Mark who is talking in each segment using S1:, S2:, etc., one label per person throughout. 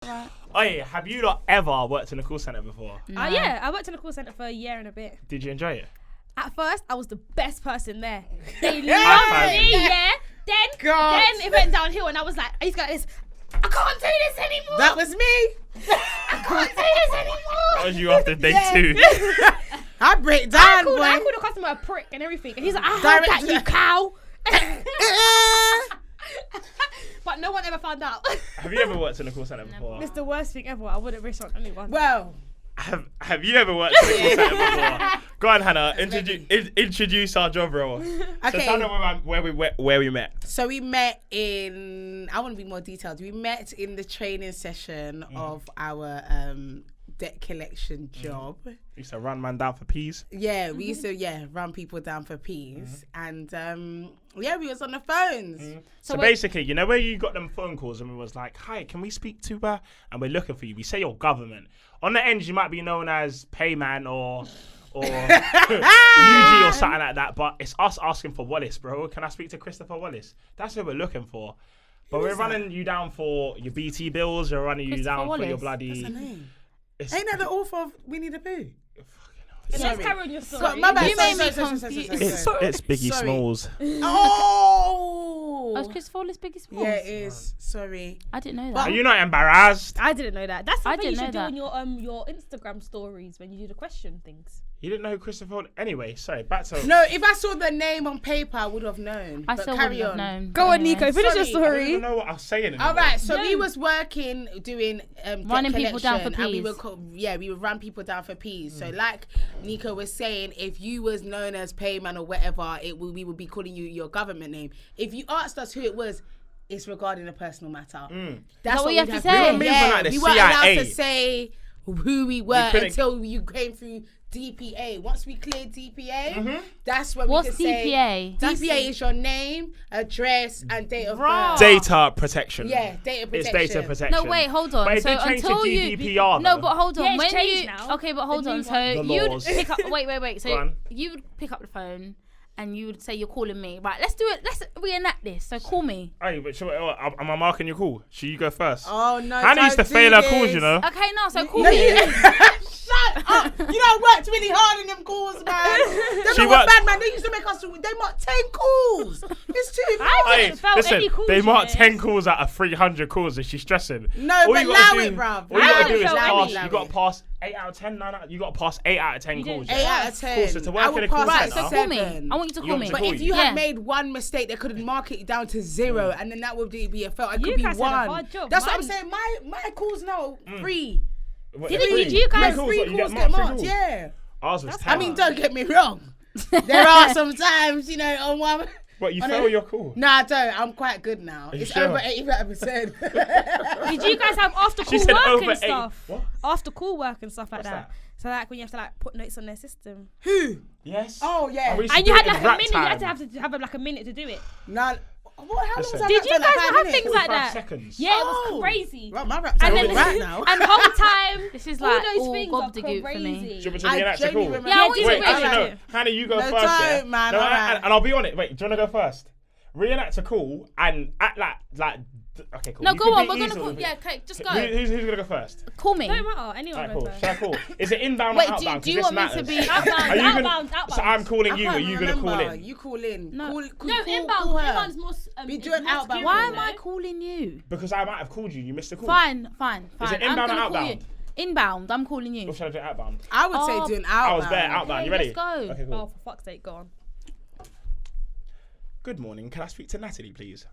S1: Hey, have you not ever worked in a call centre before?
S2: No.
S3: Yeah, I worked in a call centre for a year and a bit.
S1: Did you enjoy it?
S3: At first, I was the best person there. They
S1: High
S3: loved me, yeah. Then it went downhill, and I was like, I used to go like this. I can't do this anymore.
S4: That was me.
S3: I can't do this anymore.
S1: That was you after day 2.
S4: I break down,
S3: I
S4: boy.
S3: called the customer a prick and everything, and he's like, I heard that, you cow. But no one ever found out.
S1: Have you ever worked in a call centre before?
S3: It's the worst thing ever. I wouldn't wish on anyone.
S4: Well,
S1: Have you ever worked in a call centre before? Go on, Hannah. Introduce our job role. So
S4: okay.
S1: tell them where we met.
S4: So we met in. I want to be more detailed. We met in the training session of our debt collection job.
S1: You used to run man down for peas.
S4: Yeah, we used to run people down for peas, and we was on the phones.
S1: So basically, you know where you got them phone calls and we was like, "Hi, can we speak to her?" And we're looking for you. We say your government. On the end, you might be known as Payman or UG or something like that, but it's us asking for Wallace, bro. Can I speak to Christopher Wallace? That's what we're looking for. But we're running you down for your BT bills. We're running you down for your bloody.
S4: What's her name? Ain't that the author of Winnie the Pooh?
S3: Let's carry on your story.
S4: My bad.
S2: You made me
S4: Sorry.
S2: confused.
S1: It's Biggie
S4: Sorry.
S1: Smalls.
S4: Oh.
S2: Oh, is Christopher Wallace Biggie Smalls?
S4: Yeah, it is. Sorry.
S2: I didn't know
S1: Are
S2: that.
S1: you not embarrassed?
S3: I didn't know that. That's
S2: I
S3: something you
S2: didn't
S3: should
S2: know
S3: do on your Instagram stories when you do the question things.
S1: You didn't know who Christopher Wallace? Anyway, sorry, back to...
S4: No, if I saw the name on paper, I would have known.
S2: I
S4: but
S2: still
S4: carry
S2: wouldn't
S4: on.
S2: have known.
S3: Go on,
S2: Anyway.
S3: Nico. Finish your
S4: Sorry,
S1: I don't
S3: story.
S1: even know what I was saying anymore.
S4: All right, so
S3: No.
S4: we was working doing
S2: Running
S4: debt
S2: people down for
S4: collection, and we
S2: peas.
S4: we would run people down for peas. So like Nico was saying, if you was known as Payman or whatever, we would be calling you your government name. If you asked us who it was, it's regarding a personal matter. That's
S2: what you have
S4: we'd
S2: to say?
S1: We were moving like the
S4: we weren't allowed
S1: CIA.
S4: to say who we were
S1: couldn't-
S4: until you came through DPA. Once we cleared DPA, that's when
S2: What's
S4: we could say...
S2: DPA?
S4: DPA is your name, address, and date of
S2: Right.
S4: birth.
S1: Data protection.
S4: Yeah, data protection.
S1: It's data protection.
S2: No, wait, hold on.
S1: But it
S2: So
S1: did change to
S2: until you
S1: GDPR,
S2: no,
S1: though.
S2: but hold on.
S3: Yeah, it's
S2: when
S3: changed
S2: you
S3: now.
S2: okay, but hold
S3: The
S2: on.
S3: new
S2: So
S1: one. The
S2: you'd
S1: laws.
S2: pick up. Wait.
S1: Go
S2: So
S1: on.
S2: you would pick up the phone and you would say you're calling me. Right, let's do it. Let's reenact this. So call me.
S1: Hey, but am I marking your call? Should you go first?
S4: Oh no!
S1: Hannah used to
S4: don't
S1: fail
S4: do
S1: her calls,
S4: this.
S1: you know.
S2: Okay, no. So call
S4: No,
S2: me.
S4: Shut up! You know, I worked really hard in them calls, man. They're
S1: She
S4: not
S1: worked-
S4: bad, man. They used to make us. They marked 10 calls. It's too much.
S3: I
S1: Hey,
S3: didn't fail
S1: listen,
S3: any calls.
S1: they
S3: you
S1: marked
S3: know.
S1: 10 calls out of 300 calls and she's stressing.
S4: No,
S1: All
S4: but
S1: you gotta
S4: allow
S1: do-
S4: it, bruv.
S1: All you gotta
S3: Allow
S1: do
S3: it,
S1: is
S3: allow
S1: pass.
S4: it.
S1: You got to pass 8 out of 10, 9 out. You got to pass 8 out of 10
S3: You
S1: calls.
S3: did.
S4: 8 out of 10.
S1: Cool, so to work
S4: I
S1: in
S4: would
S1: a call
S4: pass
S2: Right, so
S1: centre-
S2: call me.
S4: 7.
S2: I want you to
S1: You
S2: call
S1: want
S2: me.
S1: to
S4: But
S1: call
S4: if
S1: you.
S4: you
S2: Yeah.
S4: had made one mistake, they could mark it down to 0, and then that would be a fail. It
S3: You
S4: could be
S3: guys had a
S4: 1.
S3: hard job.
S4: That's what I'm
S3: Mine-
S4: saying. My calls now 3.
S1: What,
S3: Didn't
S1: three?
S3: you guys-
S1: Three calls,
S4: Three
S1: what, you
S4: calls
S1: get
S4: get
S1: marked, three
S4: marked.
S1: calls?
S4: Yeah.
S1: Ours was 10.
S4: I mean, don't get me wrong. There are some times, you know, on one.
S1: What, you
S4: on
S1: fail
S4: a-
S1: your call?
S4: No, I don't. I'm quite good now.
S1: you
S4: It's
S1: sure?
S4: over 85%.
S3: Did you guys have after
S1: She
S3: call
S1: said
S3: work
S1: over
S3: and
S1: 8.
S3: stuff?
S1: What?
S3: After call work and stuff like
S1: What's
S3: that.
S1: that?
S3: So like when you have to like put notes on their system.
S4: Who?
S1: Yes.
S4: Oh, yeah.
S1: we used to
S3: And
S1: do
S3: you
S1: it
S3: had
S1: in
S3: like a
S1: rap
S3: minute. You
S1: time.
S3: had to have like a minute to do it.
S4: No. What? How
S1: Listen.
S4: long was I
S3: Did
S4: rap
S3: you
S4: for?
S3: guys
S4: Like
S3: not
S4: 5
S3: have
S4: minutes?
S3: things like
S1: 45
S3: that?
S1: seconds.
S3: Yeah, it
S4: Oh.
S3: was crazy.
S4: Right, my rap
S3: And
S4: time
S3: then
S4: is right now.
S3: and whole time.
S2: This is
S3: all
S2: like
S3: those
S2: all
S3: things are
S2: gobbledygook for me.
S3: crazy.
S1: Do you want me to
S4: I
S1: reenact the call?
S4: genuinely remember.
S2: Yeah, I want you to
S1: Wait, actually,
S2: reenact
S1: no.
S2: it.
S1: Hannah, you go
S4: No,
S1: first,
S4: don't,
S1: yeah?
S4: man,
S1: No,
S4: alright.
S1: and I'll be on it. Wait, do you want to go first? Reenact a call and act like... Okay, cool.
S2: No,
S1: You
S2: go
S1: could
S2: on.
S1: be
S2: We're gonna
S1: easy
S2: call.
S1: with it.
S2: Yeah, okay, just go.
S1: Who's going to go first?
S2: Call me.
S3: Don't matter. Anyone
S1: Alright,
S3: go
S1: cool.
S3: first.
S1: Shall I call? Is it inbound
S2: Wait,
S1: or
S2: do-
S1: outbound?
S2: do
S1: 'Cause
S2: you
S1: this
S2: want me
S1: matters.
S2: to be-
S3: Outbound,
S1: Are you gonna-
S3: outbound.
S1: So I'm calling
S4: I
S1: you,
S4: can't
S1: or you going to call
S4: remember.
S1: in?
S4: You call in.
S2: No.
S3: No,
S4: Call
S3: inbound.
S4: her.
S3: Inbound's more.
S4: Be
S3: it's
S4: doing
S3: more
S4: outbound.
S3: secure,
S2: Why
S3: you
S2: am I
S3: know?
S2: calling you?
S1: Because I might have called you. You missed the call.
S2: Fine.
S1: Is it
S2: I'm
S1: inbound or
S2: gonna call
S1: outbound?
S2: you. Inbound. I'm calling
S1: Or
S2: you.
S1: should I do it outbound?
S4: I would say
S2: Oh,
S4: do an
S1: I
S4: outbound.
S1: was there, outbound. You
S2: Okay,
S1: ready?
S2: let's go.
S1: Okay, cool.
S3: Oh, for fuck's sake, go on.
S1: Good morning. Can I speak to Natalie, please?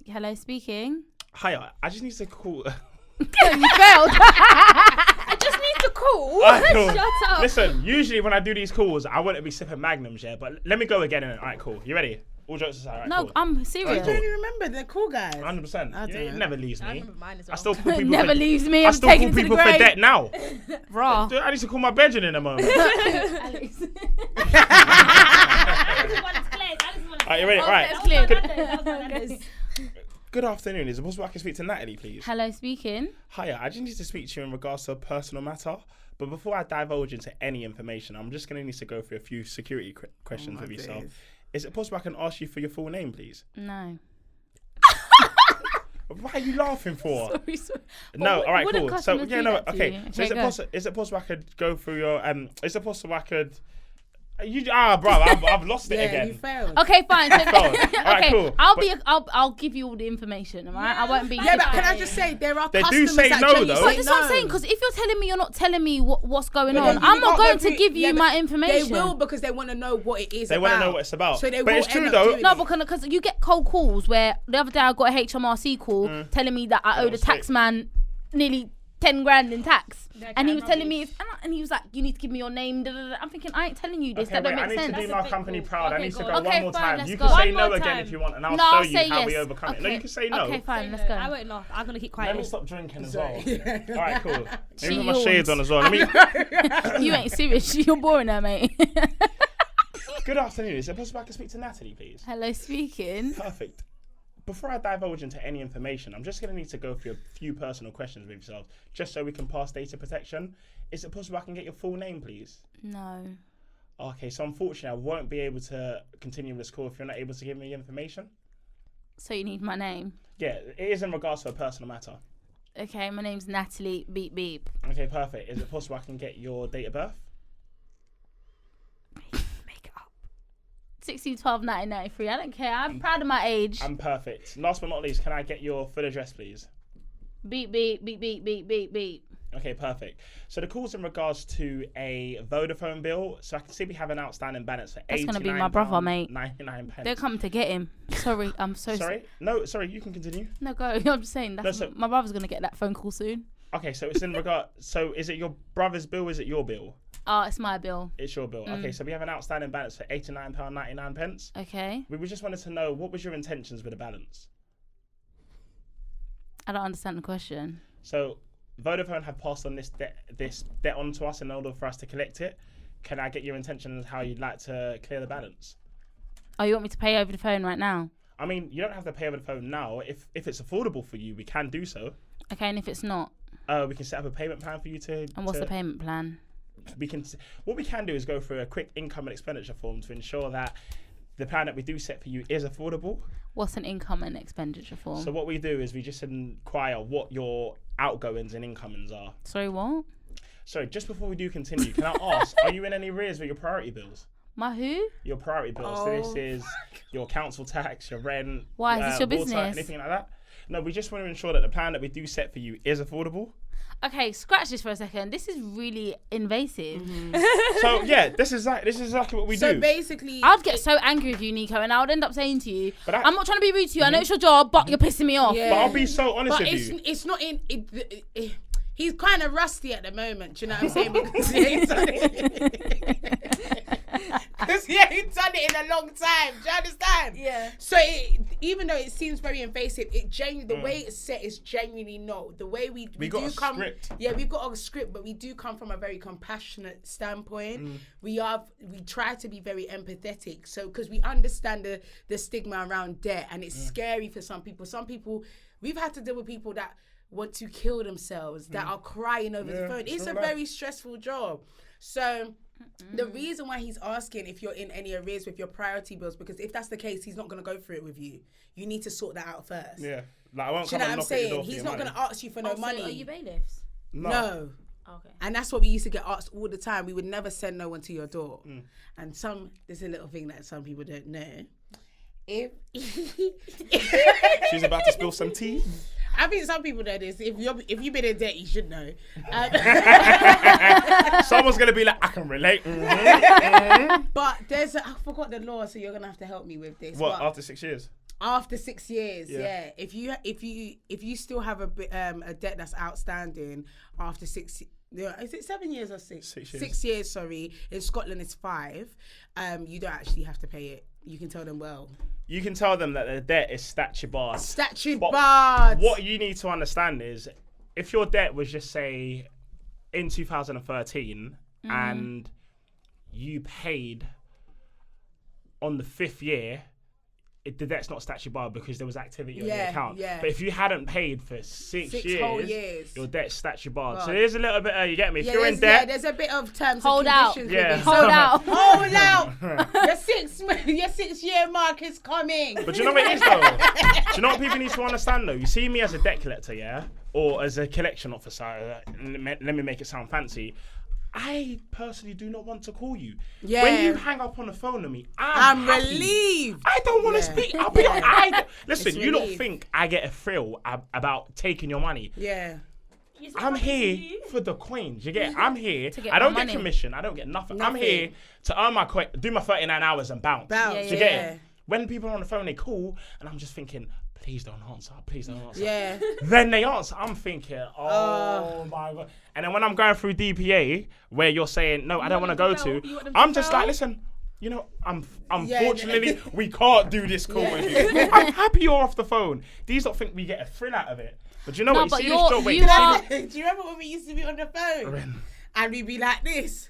S2: Hello, speaking.
S1: Hiya. I just need to call...
S2: You failed.
S3: I just need to call.
S1: Alright, cool.
S3: Shut up.
S1: Listen, usually when I do these calls, I wouldn't be sipping Magnums, yeah? But let me go again. Alright, cool. You ready? All jokes aside, alright,
S2: No,
S1: cool.
S2: I'm
S4: I
S2: serious.
S4: don't even remember. They're cool guys.
S1: 100%.
S4: I
S1: It
S4: don't.
S1: never leaves
S3: I
S1: me.
S3: remember mine as
S1: I
S3: well.
S1: still call people
S2: Never
S1: for,
S2: leaves me.
S1: I
S2: I'm
S1: still
S2: taking
S1: call
S2: it to the
S1: people for
S2: grave.
S1: debt now.
S2: Raw.
S1: Dude, I need to call my bedroom in a moment.
S3: Alex.
S1: Alright, you ready?
S2: Oh,
S1: Right.
S2: that's clear.
S3: Good.
S1: Good afternoon. Is it possible I can speak to Natalie, please?
S2: Hello, speaking.
S1: Hiya. I just need to speak to you in regards to a personal matter. But before I divulge into any information, I'm just going to need to go through a few security questions
S4: my
S1: with yourself.
S4: days.
S1: Is it possible I can ask you for your full name, please?
S2: No.
S1: Why are you laughing for?
S2: Sorry.
S1: No, all right,
S2: Wouldn't
S1: cool. So
S2: customers
S1: yeah,
S2: do
S1: no,
S2: that to
S1: okay.
S2: you?
S1: So
S2: Okay,
S1: is it possible I could go through your Is it possible I could? Bro, I've lost it
S4: Yeah,
S1: again.
S4: you failed.
S2: Okay, fine. So,
S1: All right,
S2: okay,
S1: cool.
S2: I'll give you all the information. All right, I won't be.
S4: Yeah, but can I
S2: difficult.
S4: just say there are
S1: They do
S4: customers
S1: say
S4: that
S1: no,
S4: genuinely
S1: though.
S2: But
S4: say
S2: that's
S4: no.
S2: what I'm saying. Because if you're telling me you're not telling me what's going
S4: But
S2: on,
S4: then
S2: I'm
S4: you
S2: not
S4: can't go
S2: going to
S4: through-
S2: give you
S4: yeah,
S2: my
S4: but
S2: information.
S4: They will because they want to know what it is.
S1: They want to know what it's about.
S4: So they
S1: But
S4: will
S1: it's true,
S4: end up
S1: though.
S4: doing
S2: No,
S4: it.
S2: because you get cold calls where the other day I got a HMRC call telling me that I owed a
S1: sweet.
S2: tax man nearly 10 grand in tax.
S3: They're
S2: And he was
S3: kind of
S2: telling me, and he was like, you need to give me your name. Da, da, da. I'm thinking, I ain't telling you this.
S1: Okay,
S2: That
S1: wait,
S2: don't
S1: I
S2: make
S1: need
S2: sense.
S1: to do
S3: That's
S1: my
S3: a bit
S1: company
S3: cool.
S1: proud. I
S3: Okay,
S1: need to
S3: go
S1: go
S3: on.
S2: Okay,
S1: one more
S2: fine,
S1: time.
S2: let's
S1: You
S2: go.
S1: can say
S3: One
S1: no
S3: more
S1: again
S3: time.
S1: if you want, and I'll
S2: No,
S1: show
S2: I'll
S1: you
S2: say
S1: how we
S2: yes.
S1: overcome it. No,
S2: Okay.
S1: you can say no.
S2: Okay, fine, let's go.
S3: I won't laugh. I'm gonna keep quiet.
S1: Let me stop drinking as well.
S4: Sorry.
S1: All right, cool. Let
S2: She
S1: me put my shades
S2: yawns.
S1: on as well. Let me.
S2: You ain't serious. You're boring her, mate.
S1: Good afternoon. Is it possible I can speak to Natalie, please?
S2: Hello, speaking.
S1: Perfect. Before I divulge into any information, I'm just going to need to go through a few personal questions with yourself, just so we can pass data protection. Is it possible I can get your full name, please?
S2: No.
S1: Okay, so unfortunately, I won't be able to continue this call if you're not able to give me information.
S2: So you need my name.
S1: Yeah, it is in regards to a personal matter.
S2: Okay, my name's Natalie. Beep beep.
S1: Okay, perfect. Is it possible I can get your date of birth?
S2: Make it up. 16/12/1993. I don't care. I'm proud of my age.
S1: I'm perfect. Last but not least, can I get your full address, please?
S2: Beep beep beep beep beep beep beep.
S1: Okay, perfect. So the call's in regards to a Vodafone bill. So I can see we have an outstanding balance for
S2: That's gonna be my brother, mate.
S1: 99 pence.
S2: They're coming to get him. Sorry, I'm so
S1: Sorry? No, sorry, you can continue.
S2: No, go. I'm just saying that's
S1: so-
S2: my brother's gonna get that phone call soon.
S1: Okay, so it's in regard. So is it your brother's bill? Is it your bill?
S2: Oh, it's my bill.
S1: It's your bill. Okay, so we have an outstanding balance for £89.99.
S2: Okay.
S1: We just wanted to know, what was your intentions with the balance?
S2: I don't understand the question.
S1: So Vodafone have passed on this debt on to us in order for us to collect it. Can I get your intentions how you'd like to clear the balance?
S2: Oh, you want me to pay over the phone right now?
S1: I mean, you don't have to pay over the phone now. If it's affordable for you, we can do so.
S2: Okay, and if it's not,
S1: We can set up a payment plan for you to.
S2: and what's the payment plan?
S1: What we can do is go through a quick income and expenditure form to ensure that the plan that we do set for you is affordable.
S2: What's an income and expenditure form?
S1: So what we do is we just inquire what your outgoings and incomings are.
S2: Sorry, what?
S1: So just before we do continue, can I ask, are you in any arrears with your priority bills?
S2: My who?
S1: Your priority bills. So this is your council tax, your rent.
S2: Why, is this your
S1: water,
S2: business?
S1: anything like that? No, we just want to ensure that the plan that we do set for you is affordable.
S2: Okay, scratch this for a second. This is really invasive.
S1: So yeah, this is exactly what we
S4: So
S1: do.
S4: basically,
S2: I'd get so angry with you, Nico, and I would end up saying to you,
S1: But
S2: I'm not trying to be rude to you. I know it's your job, but you're pissing me off.
S4: Yeah.
S1: But I'll be so honest
S4: but
S1: with you.
S4: it's not in. He's kind of rusty at the moment. Do you know what I'm saying? Because he ain't done it. Because he ain't done it in a long time. Do you understand?
S2: Yeah.
S4: So even though it seems very invasive, the way it's set is genuinely not. The way we
S1: got
S4: do
S1: a
S4: come.
S1: script.
S4: Yeah, we've got a script, but we do come from a very compassionate standpoint. We try to be very empathetic. So because we understand the stigma around debt, and it's scary for some people. Some people, we've had to deal with people that want to kill themselves, that are crying over the phone. It's a very stressful job. So the reason why he's asking if you're in any arrears with your priority bills, because if that's the case, he's not going to go through it with you. You need to sort that out first.
S1: Yeah, like I won't
S4: Do you
S1: come
S4: know
S1: and
S4: what I'm
S1: knock at your
S4: saying?
S1: door for
S4: He's
S1: your
S4: not
S1: money.
S4: going to ask you for no money.
S2: So are you bailiffs?
S4: No.
S2: Okay.
S4: And that's what we used to get asked all the time. We would never send no one to your door. And there's a little thing that some people don't know. If
S1: She's about to spill some tea.
S4: I think some people know this. If you've been in debt, you should know.
S1: Someone's gonna be like, I can relate.
S4: But I forgot the law, so you're gonna have to help me with this.
S1: What,
S4: But
S1: after 6 years?
S4: after 6 years,
S1: Yeah.
S4: yeah. If you still have a debt that's outstanding after 6. Yeah, is it 7 years or 6?
S1: 6 years.
S4: 6 years, sorry. In Scotland, it's 5. You don't actually have to pay it. You can tell them well.
S1: You can tell them that their debt is statute barred.
S4: Statute
S1: But
S4: barred.
S1: what you need to understand is, if your debt was just say in 2013 and you paid on the 5th year, the debt's not statute barred because there was activity on your
S4: Yeah,
S1: account.
S4: yeah.
S1: But if you hadn't paid for 6
S4: whole years.
S1: your debt's statute barred. So
S4: God.
S1: there's a little bit, you get me? If you're in
S4: Yeah,
S1: debt,
S4: there's a bit of terms
S2: Hold
S4: and
S2: out.
S4: conditions.
S1: Yeah.
S4: with it.
S2: Hold out.
S4: Hold out. your 6 year mark is coming.
S1: but do you know what it is though? Do you know what people need to understand though? You see me as a debt collector, yeah? Or as a collection officer, let me make it sound fancy. I personally do not want to call you.
S4: Yeah.
S1: When you hang up on the phone to me,
S4: I'm
S1: happy.
S4: relieved.
S1: I don't want to
S4: Yeah.
S1: speak. I'll be
S4: Yeah.
S1: Listen,
S4: It's
S1: you don't
S4: relief.
S1: think I get a thrill about taking your money.
S4: Yeah.
S1: I'm here for the coins. You get? I'm here.
S2: To get
S1: I don't
S2: my
S1: get
S2: money.
S1: commission. I don't get nothing. I'm
S4: Nothing.
S1: here to earn my coin, do my 39 hours and bounce.
S4: Bounce,
S1: Do
S2: yeah,
S1: you get
S4: yeah.
S1: it? When people are on the phone, they call, and I'm just thinking, please don't answer. Please don't answer.
S4: Yeah.
S1: Then they answer. I'm thinking, oh my god. And then when I'm going through DPA, where you're saying, no, I don't want to go
S3: You
S1: to,
S3: want them to
S1: I'm just
S3: fail?
S1: like, listen. You know,
S4: Yeah.
S1: unfortunately, we can't do this call with you. I'm happy you're off the phone. These don't think we get a thrill out of it. But you know
S2: No,
S1: what?
S2: but
S1: You see this
S2: you're-
S1: job, wait,
S2: you
S1: you see
S2: are-
S1: this-
S4: Do you remember when we used to be on the phone?
S1: When?
S4: And we'd be like this.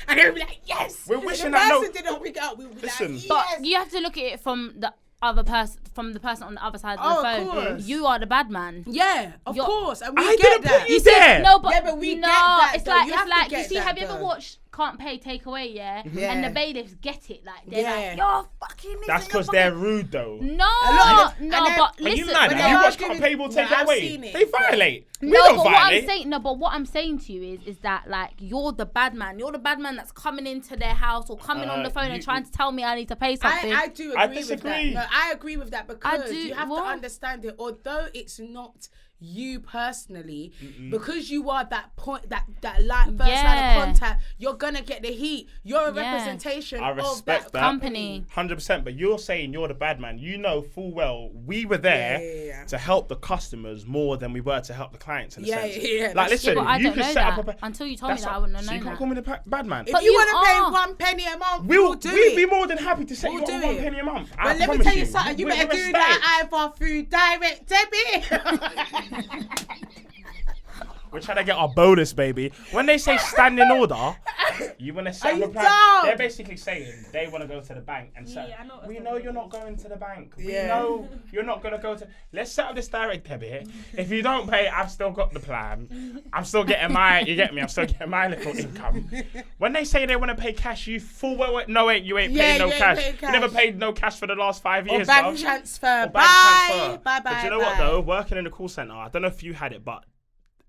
S4: And they'd be like, yes.
S1: We're
S4: And
S1: wishing
S4: the
S1: that
S4: person
S1: no-
S4: didn't pick it up. We would be
S1: Listen.
S4: like,
S2: But
S4: yes.
S2: you have to look at it from the other person, from the person on the other side of
S4: Oh,
S2: the
S4: of
S2: phone.
S4: course.
S2: You are the bad man.
S4: Yeah, of
S2: You're-
S4: course. And we
S1: I
S4: get
S1: didn't
S4: that.
S1: put you there.
S2: No, but,
S4: Yeah, but we
S2: no,
S4: get that,
S2: it's
S4: though.
S2: like
S4: You
S2: it's
S4: have to
S2: like you
S4: get
S2: see.
S4: that,
S2: Have you ever
S4: though.
S2: watched Can't Pay Takeaway? Yeah,
S4: Yeah.
S2: and the bailiffs get it. Like they're
S4: Yeah.
S2: like, you're fucking. This
S1: That's
S2: and
S1: because
S2: you're
S1: they're
S2: fucking-"
S1: rude though.
S2: No,
S4: lot of them-
S2: no,
S4: and then-
S2: but
S1: Are you
S2: listen.
S1: mad?
S4: when
S1: You
S4: they
S1: watch
S4: argue
S1: Can't
S4: with-
S1: Pay Will
S4: No,
S1: Take It
S4: I've
S1: Away.
S4: seen it.
S1: They violate. We
S2: No,
S1: don't
S2: but what
S1: violate.
S2: I'm saying, no, but what I'm saying to you is that like you're the bad man. You're the bad man that's coming into their house or coming on the phone and trying to tell me I need to pay something.
S4: I do
S1: I
S4: agree with that.
S1: disagree.
S4: No, I agree with that because
S2: do-
S4: you have
S2: what?
S4: to understand it. Although it's not you personally, because you are that point, that first line
S2: Yeah.
S4: of contact, you're gonna get the heat. You're a
S2: Yeah.
S4: representation
S1: I
S4: of
S1: respect that.
S2: Company.
S1: 100%, but you're saying you're the bad man. You know full well we were there
S4: Yeah.
S1: to help the customers more than we were to help the clients in a
S4: Yeah,
S1: sense.
S4: yeah,
S1: Like,
S4: that's-
S1: listen,
S2: Yeah, but I
S1: you
S2: don't
S1: can
S2: know
S1: set
S2: that.
S1: up a
S2: Until you told me
S1: That's
S2: that,
S1: not-
S2: I wouldn't have
S1: So you
S2: known
S1: can't
S2: that.
S1: call me the bad man.
S4: If
S2: But
S4: you
S2: you
S4: want to pay
S2: are.
S4: 1 penny a month,
S1: We'll
S4: we'll do
S1: we'd
S4: it.
S1: be more than happy to set
S4: We'll
S1: you
S4: do
S1: on 1
S4: it.
S1: penny a month. I
S4: But let me
S1: promise
S4: tell you something. You
S1: With
S4: better do
S1: respect.
S4: that either through direct debit.
S1: We're trying to get our bonus, baby. When they say standing order, you want to set
S4: Are you
S1: up a plan.
S4: dumb?
S1: They're basically saying they want to go to the bank and say,
S3: Yeah, I know what
S1: we
S3: that's
S1: know
S3: what
S1: you're
S3: it
S1: not going to the bank.
S4: Yeah.
S1: We know you're not going to go to... Let's set up this direct debit. If you don't pay, I've still got the plan. I'm still getting my... You get me? I'm still getting my little income. When they say they want to pay cash, you full well... No, wait, you ain't
S4: Yeah,
S1: paying no
S4: you ain't
S1: cash.
S4: paying
S1: You never
S4: cash.
S1: paid no cash for the last 5
S4: Or
S1: years,
S4: bank
S1: bro.
S4: transfer.
S1: Or bank
S4: Bye.
S1: transfer.
S4: Bye. Bye.
S1: But you know
S4: bye.
S1: what though? Working in the call center, I don't know if you had it, but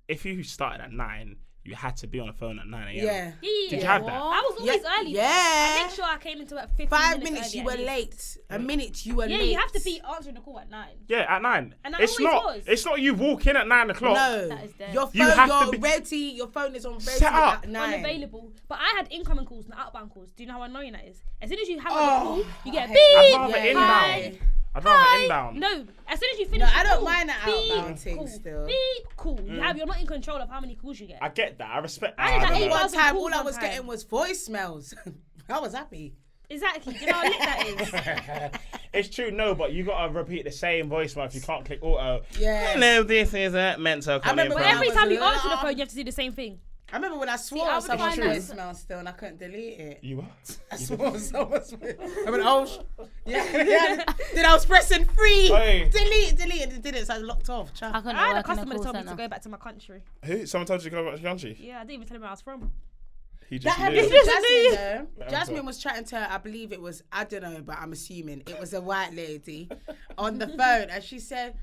S1: if you started at 9, you had to be on the phone at 9 a.m.
S4: Yeah.
S1: Did you have that?
S3: I was always early.
S4: Yeah.
S3: I make sure I came into work 15
S4: 5
S3: minutes
S4: minutes
S3: early
S4: you were
S3: at least.
S4: late. A minute you were
S3: Yeah,
S4: late.
S3: you have to be answering the call at 9.
S1: Yeah, at 9.
S3: And I
S1: it's
S3: always
S1: not.
S3: was.
S1: It's not you walk in at 9 o'clock.
S4: No.
S2: That is dead.
S4: Your phone,
S1: You have to
S4: you're
S1: be-
S4: ready. Your phone is on ready
S1: Set up.
S4: at 9.
S3: Unavailable. But I had incoming calls, not outbound calls. Do you know how annoying that is? As soon as you hang up
S4: Oh,
S3: a call, you get
S4: I
S3: a
S4: hate
S3: beep.
S1: I'd rather
S4: Yeah,
S1: inbound.
S4: yeah.
S1: I'd rather inbound.
S3: No, as soon as you finish
S4: No,
S3: the
S4: I don't
S3: call,
S4: mind that
S3: beep,
S4: outbound thing
S3: cool.
S4: still.
S3: Beep, cool. You're not in control of how many calls you get.
S1: I get that. I respect that.
S3: I did that
S1: don't
S3: eight
S1: know.
S3: months.
S4: One time,
S3: calls
S4: all I
S3: one
S4: was
S3: time.
S4: getting was voicemails. I was happy.
S3: Exactly. Do you know how lit that is?
S1: It's true, no, but you gotta repeat the same voicemail if you can't click auto.
S4: Yeah.
S1: Hello, this is mental.
S4: remember
S3: But
S4: when I
S3: every
S4: was
S3: time you
S4: little.
S3: answer the phone, you have to do the same thing.
S4: I remember when I swore
S2: I
S4: on
S2: would
S4: someone's
S2: find that-
S4: voicemail still and I couldn't delete it.
S1: You what?
S4: I swore on someone's I went, oh, yeah. Then I was pressing free.
S1: Hey.
S4: Delete, and it didn't, so I locked off.
S2: I
S4: Child.
S2: couldn't
S3: I had a
S2: work in a
S3: customer that
S2: call
S3: told me to
S2: center.
S3: go back to my country.
S1: Who? Someone told you to go back to the country?
S3: Yeah, I didn't even tell him where I was from.
S1: He
S4: That
S1: just
S4: happened
S1: knew.
S4: to Jasmine though.
S1: Yeah.
S4: Jasmine was chatting to her, I believe it was, I don't know, but I'm assuming it was a white lady on the phone, and she said,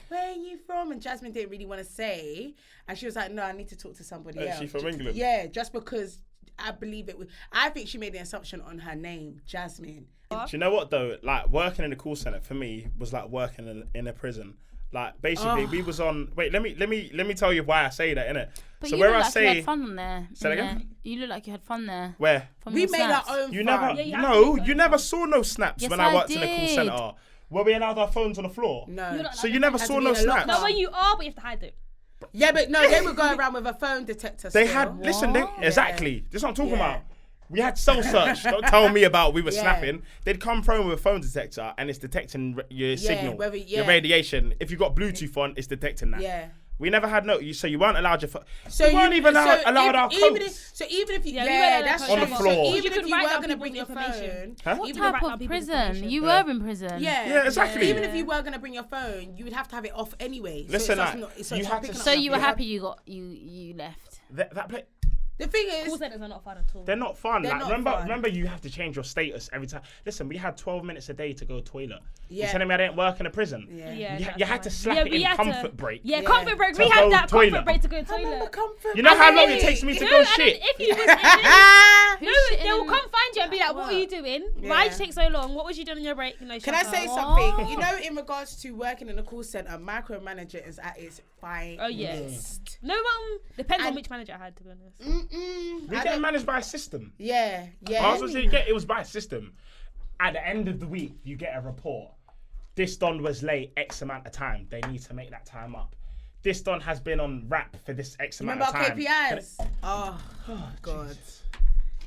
S4: where are you from? And Jasmine didn't really want to say, and she was like, no, I need to talk to somebody
S1: Is
S4: else.
S1: she from England?
S4: Yeah, just because I believe it was, I think she made the assumption on her name, Jasmine.
S1: Do you know what though? Like working in a call center for me was like working in a prison. Like basically, we was on. Wait, let me tell you why I say that, innit?
S2: But
S1: So
S2: you
S1: where
S2: look
S1: I
S2: like you
S1: say
S2: had fun on there.
S1: Say that
S2: in
S1: again?
S2: there. You look like you had fun there.
S1: where
S2: From
S4: We
S2: your
S4: made
S2: snaps.
S4: our own
S1: you
S4: fun.
S1: never
S3: Yeah, you have
S1: no
S3: to
S1: you never saw no snaps
S2: Yes,
S1: when I
S2: I
S1: worked in a call
S2: did.
S1: center. Were we allowed our phones on the floor?
S4: No.
S3: You're not
S1: So you never
S4: Had
S1: saw
S4: to
S1: no
S4: be in a
S1: snaps.
S3: No, when you are, but you have to hide it.
S4: Yeah, but no, they would go around with a phone detector
S1: They
S4: still.
S1: had listen. They,
S2: What?
S1: exactly. This is what I'm talking
S4: Yeah.
S1: about. We had cell search. Don't tell me about we were
S4: Yeah.
S1: snapping. They'd come prone with a phone detector and it's detecting your signal,
S4: whether-
S1: your
S4: yeah.
S1: radiation. If you got Bluetooth on, it's detecting that.
S4: Yeah.
S1: We never had no. So you weren't allowed your phone.
S4: So
S1: you weren't even allowed our
S4: even
S1: coats.
S4: even if you,
S3: Yeah, we
S4: yeah,
S3: were
S4: that's
S3: on
S1: the
S4: true.
S1: floor.
S4: So even
S3: You
S4: if
S3: could
S4: you
S3: write
S4: were
S3: down
S4: gonna bring your
S3: people's information.
S4: phone,
S2: What
S4: even
S2: type
S3: write down
S2: of
S3: people's
S2: prison?
S3: information.
S2: You were in prison.
S1: Yeah, exactly.
S4: Even if you were gonna bring your phone, you would have to have it off anyway.
S1: Listen,
S4: so
S1: you
S4: it's
S1: had
S4: not
S1: to-
S4: picking up
S2: So you were
S4: nothing.
S2: happy you left.
S1: That play.
S4: The thing
S3: Call
S4: is,
S3: centers are not fun at all.
S1: They're not fun.
S4: They're
S1: Like,
S4: not
S1: remember,
S4: fun.
S1: remember, you have to change your status every time. Listen, we had 12 minutes a day to go toilet.
S4: Yeah.
S1: You telling me I didn't work in a prison?
S4: yeah.
S1: You had to slap it
S3: we
S1: in
S3: had
S1: comfort break.
S3: Yeah,
S4: Yeah.
S3: comfort break.
S1: To
S3: We had
S1: go
S3: that
S1: toilet.
S3: comfort break to go
S4: I remember
S3: toilet.
S4: comfort.
S1: You know how long it
S4: break.
S1: takes me to
S3: No,
S1: go
S3: and
S1: shit?
S3: If you was
S2: Who's
S3: no,
S2: shitting
S3: they will
S2: in-
S3: come find you and be like, "What were you doing? Why did you take so long? What was you doing on your break?" No,
S4: Can I say
S2: What?
S4: something? You know, in regards to working in a call center, micromanager is at its finest.
S3: Oh, yeah. No one depends on
S4: And-
S3: which manager I had, to be honest.
S1: We get managed by a system.
S4: Yeah, yeah.
S1: I was supposed to get it was by a system. At the end of the week, you get a report. This don was late X amount of time. They need to make that time up. This don has been on rap for this X amount
S4: Remember
S1: of time.
S4: KPIs? Oh, God.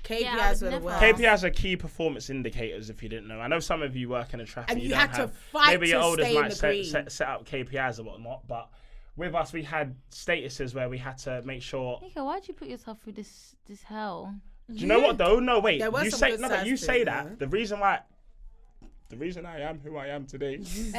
S4: KPIs
S2: Yeah, I would
S4: were the
S2: never-
S4: worst.
S1: KPIs are key performance indicators. If you didn't know, I know some of you work in a traffic.
S4: And you
S1: don't
S4: had to
S1: have-
S4: fight
S1: Maybe your
S4: to
S1: elders
S4: stay in
S1: might
S4: the
S1: set,
S4: green.
S1: set up KPIs or whatnot, but with us, we had statuses where we had to make sure.
S2: Nika, why'd you put yourself through this hell?
S1: Do you know what though? No, wait.
S4: There was
S1: You
S4: some
S1: say
S4: good
S1: no, but
S4: sides
S1: you
S4: to
S1: say
S4: it,
S1: that.
S4: though.
S1: The reason I am who I am today is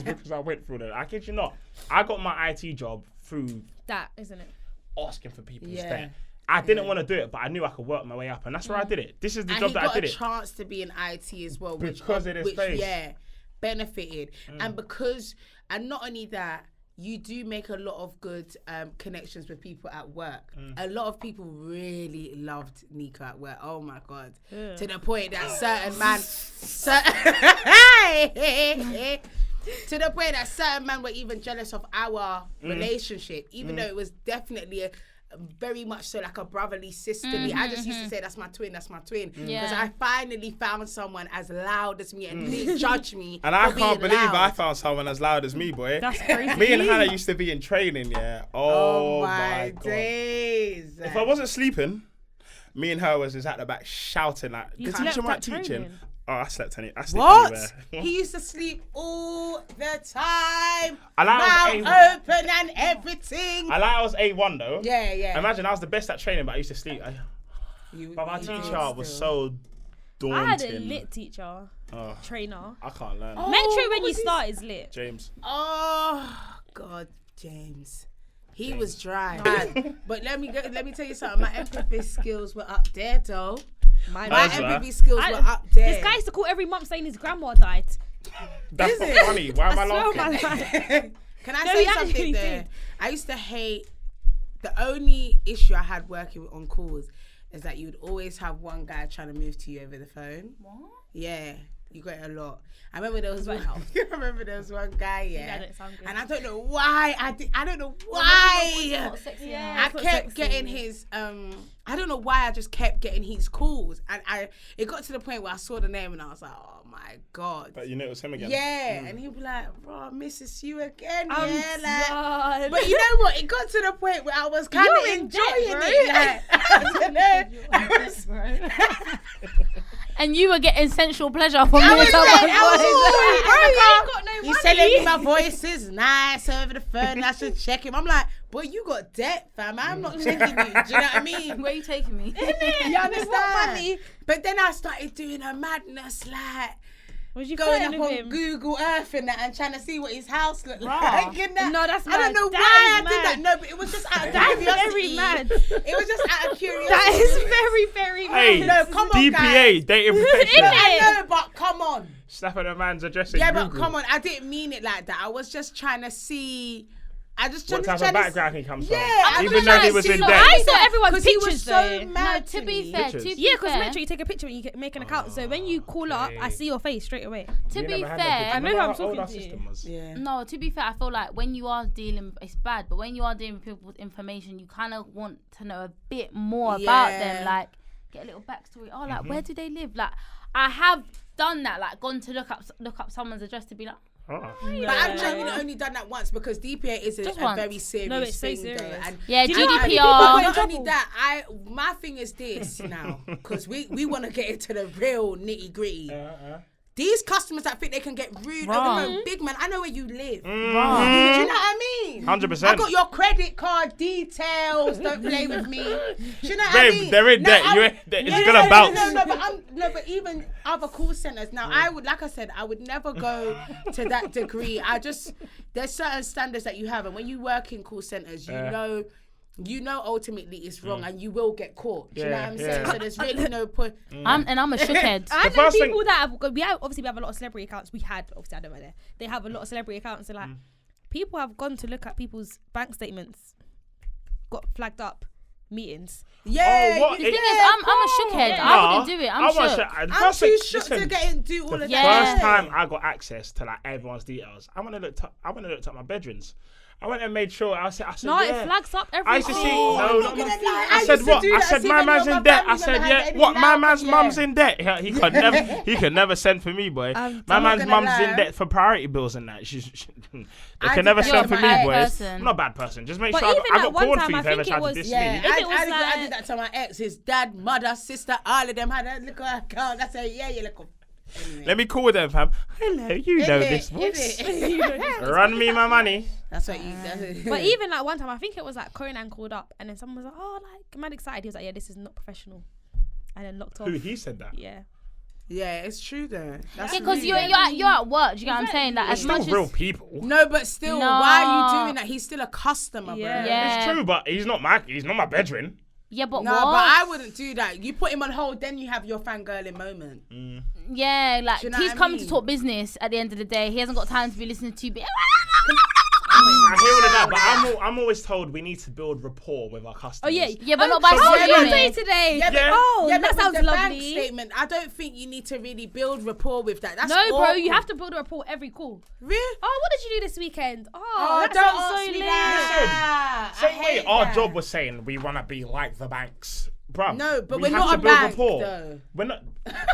S1: because I went through that. I kid you not. I got my IT job through
S3: That isn't it?
S1: asking for people to
S4: Yeah.
S1: stay. I didn't want to do it, but I knew I could work my way up, and that's where I did it. This is the
S4: And
S1: job
S4: he
S1: that
S4: got
S1: I did
S4: a
S1: it.
S4: chance to be in IT as well,
S1: Because it is space.
S4: yeah, benefited. And because, and not only that, you do make a lot of good connections with people at work. A lot of people really loved Nika at work. Oh my God. To the point that to the point that certain men were even jealous of our relationship, even though it was definitely a very much so like a brotherly sisterly. I just used to say that's my twin, because
S2: Yeah.
S4: I finally found someone as loud as me and didn't judge me.
S1: And I
S4: for
S1: can't
S4: being
S1: believe I
S4: loud.
S1: found someone as loud as me, boy.
S3: That's crazy.
S1: Me and Hannah used to be in training, yeah. Oh, my God.
S4: days.
S1: If I wasn't sleeping, me and her was at the back shouting like, the
S3: slept
S1: teacher
S3: at
S1: might teaching.
S3: training?
S1: Oh, I slept on it. I slept
S4: What?
S1: anywhere.
S4: He used to sleep all the time.
S1: I like I was
S4: Mouth open and everything.
S1: I was A1 though.
S4: Yeah, yeah.
S1: Imagine I was the best at training, but I used to sleep. But my teacher was so daunting.
S3: I had a lit teacher,
S1: Oh,
S3: trainer.
S1: I can't learn.
S3: Metro when you
S4: was he-
S3: start is lit.
S1: James.
S4: Oh God, James. He was dry. But let me tell you something. My empathy skills were up there, though. My
S1: How's that?
S4: empathy skills were up there.
S3: This guy used to call every month saying his grandma died.
S1: That's
S4: Is
S1: not
S4: it?
S1: funny. Why am I
S3: swear on my
S1: laughing?
S3: life.
S4: Can I
S3: No,
S4: say
S3: he
S4: something
S3: actually
S4: there?
S3: did.
S4: I used to hate, the only issue I had working on calls is that you would always have one guy trying to move to you over the phone.
S2: What?
S4: Yeah, you got it a lot. I remember there was one guy, yeah.
S3: That didn't sound good.
S4: And I don't know why. I don't know why.
S2: Not sexy
S3: Yeah.
S2: enough.
S4: I
S3: That's not
S4: kept
S3: sexy.
S4: getting his I don't know why I just kept getting his calls, and it got to the point where I saw the name and I was like, oh my God.
S1: But you know it was him again.
S4: Yeah, and he'd be like, bro, I misses you again.
S3: I'm
S4: yeah, like,
S3: done.
S4: but you know what? It got to the point where I was kind of
S3: You're in
S4: enjoying
S3: debt, bro.
S4: it. Like, I don't know.
S2: And you were getting sensual pleasure from
S4: I
S2: doing
S4: was
S2: someone's
S4: like, I was
S2: voice.
S3: Bro, you ain't got no
S4: He's
S3: money.
S4: telling me my voice is nice over the phone. I should check him. I'm like, boy, you got debt, fam. I'm not checking you. Do you know what I mean?
S2: Where are you taking me?
S4: You understand? But then I started doing a madness, like
S3: Was you
S4: going
S3: flirting
S4: up
S3: with
S4: on
S3: him?
S4: Google Earth and that, and trying to see what his house looked
S2: Bruh.
S4: like. And that.
S3: No, that's
S4: I don't
S3: mad.
S4: know
S3: That
S4: why I
S3: is
S4: did that.
S3: mad.
S4: No, but it was just out of
S3: That's
S4: curiosity.
S3: very mad.
S4: It was just out of curiosity.
S3: That is very, very
S1: Hey,
S3: mad.
S4: No, come on, guys.
S1: DPA, data protection.
S4: No, I know, but come on.
S1: Slapping a man's address in
S4: Yeah,
S1: Google.
S4: but come on. I didn't mean it like that. I was just trying to see. I just
S1: What type
S4: trying
S1: of background he comes from?
S4: Yeah, I
S1: Even
S4: was
S1: though
S4: trying
S1: he
S4: to
S1: was
S4: see
S1: in
S4: what-
S1: debt.
S3: I saw everyone's
S4: 'Cause he was
S3: pictures
S4: so
S3: though.
S4: mad
S2: No, to be
S4: me.
S2: fair,
S1: Pictures?
S2: to be
S3: Yeah, because
S2: fair,
S3: Metro, you take a picture when you make an account. So when you call up, I see your face straight away.
S2: to
S1: We
S2: be
S1: never had that
S2: fair,
S1: picture.
S3: I know
S1: Remember
S3: who I'm
S1: how old
S3: talking
S1: our
S3: to.
S1: system was?
S4: Yeah.
S2: no, to be fair, I feel like when you are dealing, it's bad, but when you are dealing with people's information, you kind of want to know a bit more about
S4: Yeah.
S2: them, like get a little backstory. Oh, like where do they live? Like I have done that, like gone to look up someone's address to be like,
S1: Oh.
S4: But I've genuinely only done that once because DPA is a
S2: Just once.
S4: very serious
S3: No, it's so
S4: thing
S3: serious.
S4: though. And
S2: yeah,
S3: Did you know how many
S2: GDPR.
S3: people
S4: but
S3: got in
S4: not only
S3: trouble?
S4: that, my thing is this now because we want to get into the real nitty gritty. These customers that think they can get rude
S2: Wrong.
S4: over big man, I know where you live. Do
S2: Wrong.
S4: you know what I mean?
S1: 100%.
S4: I got your credit card details. Don't play with me. Do you know what I
S1: Babe,
S4: mean?
S1: they're in
S4: No,
S1: debt.
S4: I'm-
S1: You ain't- it's gonna bounce.
S4: But even other call centers now, I would, like I said, I would never go to that degree. There's certain standards that you have, and when you work in call centers, you know ultimately it's wrong, and you will get caught. Do you know what I'm saying? So there's really no point.
S2: I'm a shookhead.
S3: I know
S1: first
S3: people
S1: thing-
S3: that have. We have a lot of celebrity accounts. We had obviously I don't know there. They have a lot of celebrity accounts, and like people have gone to look at people's bank statements, got flagged up, meetings.
S4: Yeah,
S1: Oh, what?
S2: The thing is, I'm a shookhead. I wouldn't do it. I'm shook.
S4: I'm too shook to get and do all of that.
S1: First time I got access to like everyone's details, I went and looked up my bedrooms. I went and made sure. I said,
S2: No,
S1: yeah.
S2: it flags up everything.
S1: I used to see.
S4: I'm not gonna lie, I
S1: I said
S4: used to
S1: what?
S4: do
S1: I
S4: that,
S1: said
S4: see
S1: my
S4: when
S1: man's
S4: your
S1: in debt. I
S4: family
S1: said
S4: member
S1: yeah.
S4: had any
S1: What? My
S4: love,
S1: man's
S4: yeah.
S1: mum's in debt. He could never. He could never send for me, boy. My
S4: not
S1: man's
S4: gonna
S1: mum's
S4: lie.
S1: in debt for priority bills and that. They
S4: I
S1: can never
S4: did that
S1: send
S4: to
S1: for
S4: my
S1: me,
S4: ex.
S1: boys.
S2: Person.
S1: I'm not a bad person. Just make
S3: But
S1: sure
S3: even
S1: I
S3: at
S1: got
S3: one
S1: called
S3: time,
S1: for
S3: I
S1: you if ever
S3: think it
S1: tried to
S3: was-
S1: diss
S4: Yeah,
S1: me.
S3: If it was
S4: I
S3: like-
S4: did that to my ex. His dad, mother, sister, all of them had a little account. I said, yeah, you little. Anyway.
S1: Let me call them, fam. Hello, you know this voice. Run me my money.
S4: That's what you. That's it.
S3: But even like one time, I think it was like Conan called up, and then someone was like, "Oh, like man excited." He was like, "Yeah, this is not professional," and then locked off.
S1: Who he said that?
S3: Yeah.
S4: Yeah, it's true though. That's
S2: Yeah, because
S4: really-
S2: you're at work. Do you get what I'm saying? Like, as
S1: Still
S2: much
S1: real
S2: as
S1: people.
S4: No, but still,
S2: No.
S4: why are you doing that? He's still a customer,
S3: Yeah.
S4: bro.
S2: Yeah.
S1: It's true, but he's not my bedroom.
S2: yeah, but
S4: No,
S2: what?
S4: but I wouldn't do that. You put him on hold, then you have your fangirling moment.
S2: Yeah, like
S4: Do you know
S2: he's
S4: what I
S2: coming to
S4: mean?
S2: talk business. At the end of the day, he hasn't got time to be listening to.
S1: I hear all of that, but I'm always told we need to build rapport with our customers.
S3: Oh yeah.
S2: Yeah, but not by
S1: So
S3: How
S1: what
S3: was
S1: you
S3: your
S2: consuming.
S3: day today?
S4: Yeah, but-
S3: Oh,
S4: yeah,
S3: that
S4: but with
S3: sounds
S4: the bank
S3: lovely.
S4: statement, I don't think you need to really build rapport with that. That's
S3: No, bro, you
S4: awkward.
S3: have to build a rapport every call.
S4: Really?
S3: Oh, what did you do this weekend? Oh,
S4: Oh,
S3: that
S4: don't
S3: sounds
S4: ask
S3: so
S4: me
S3: lit.
S4: that. I
S1: Same way
S4: hate
S1: our
S4: that.
S1: job was saying we want to be like the banks. Bruv,
S4: No, but
S1: we
S4: we're
S1: have
S4: not
S1: to
S4: a
S1: build
S4: bank,
S1: rapport.
S4: though.
S1: We're not.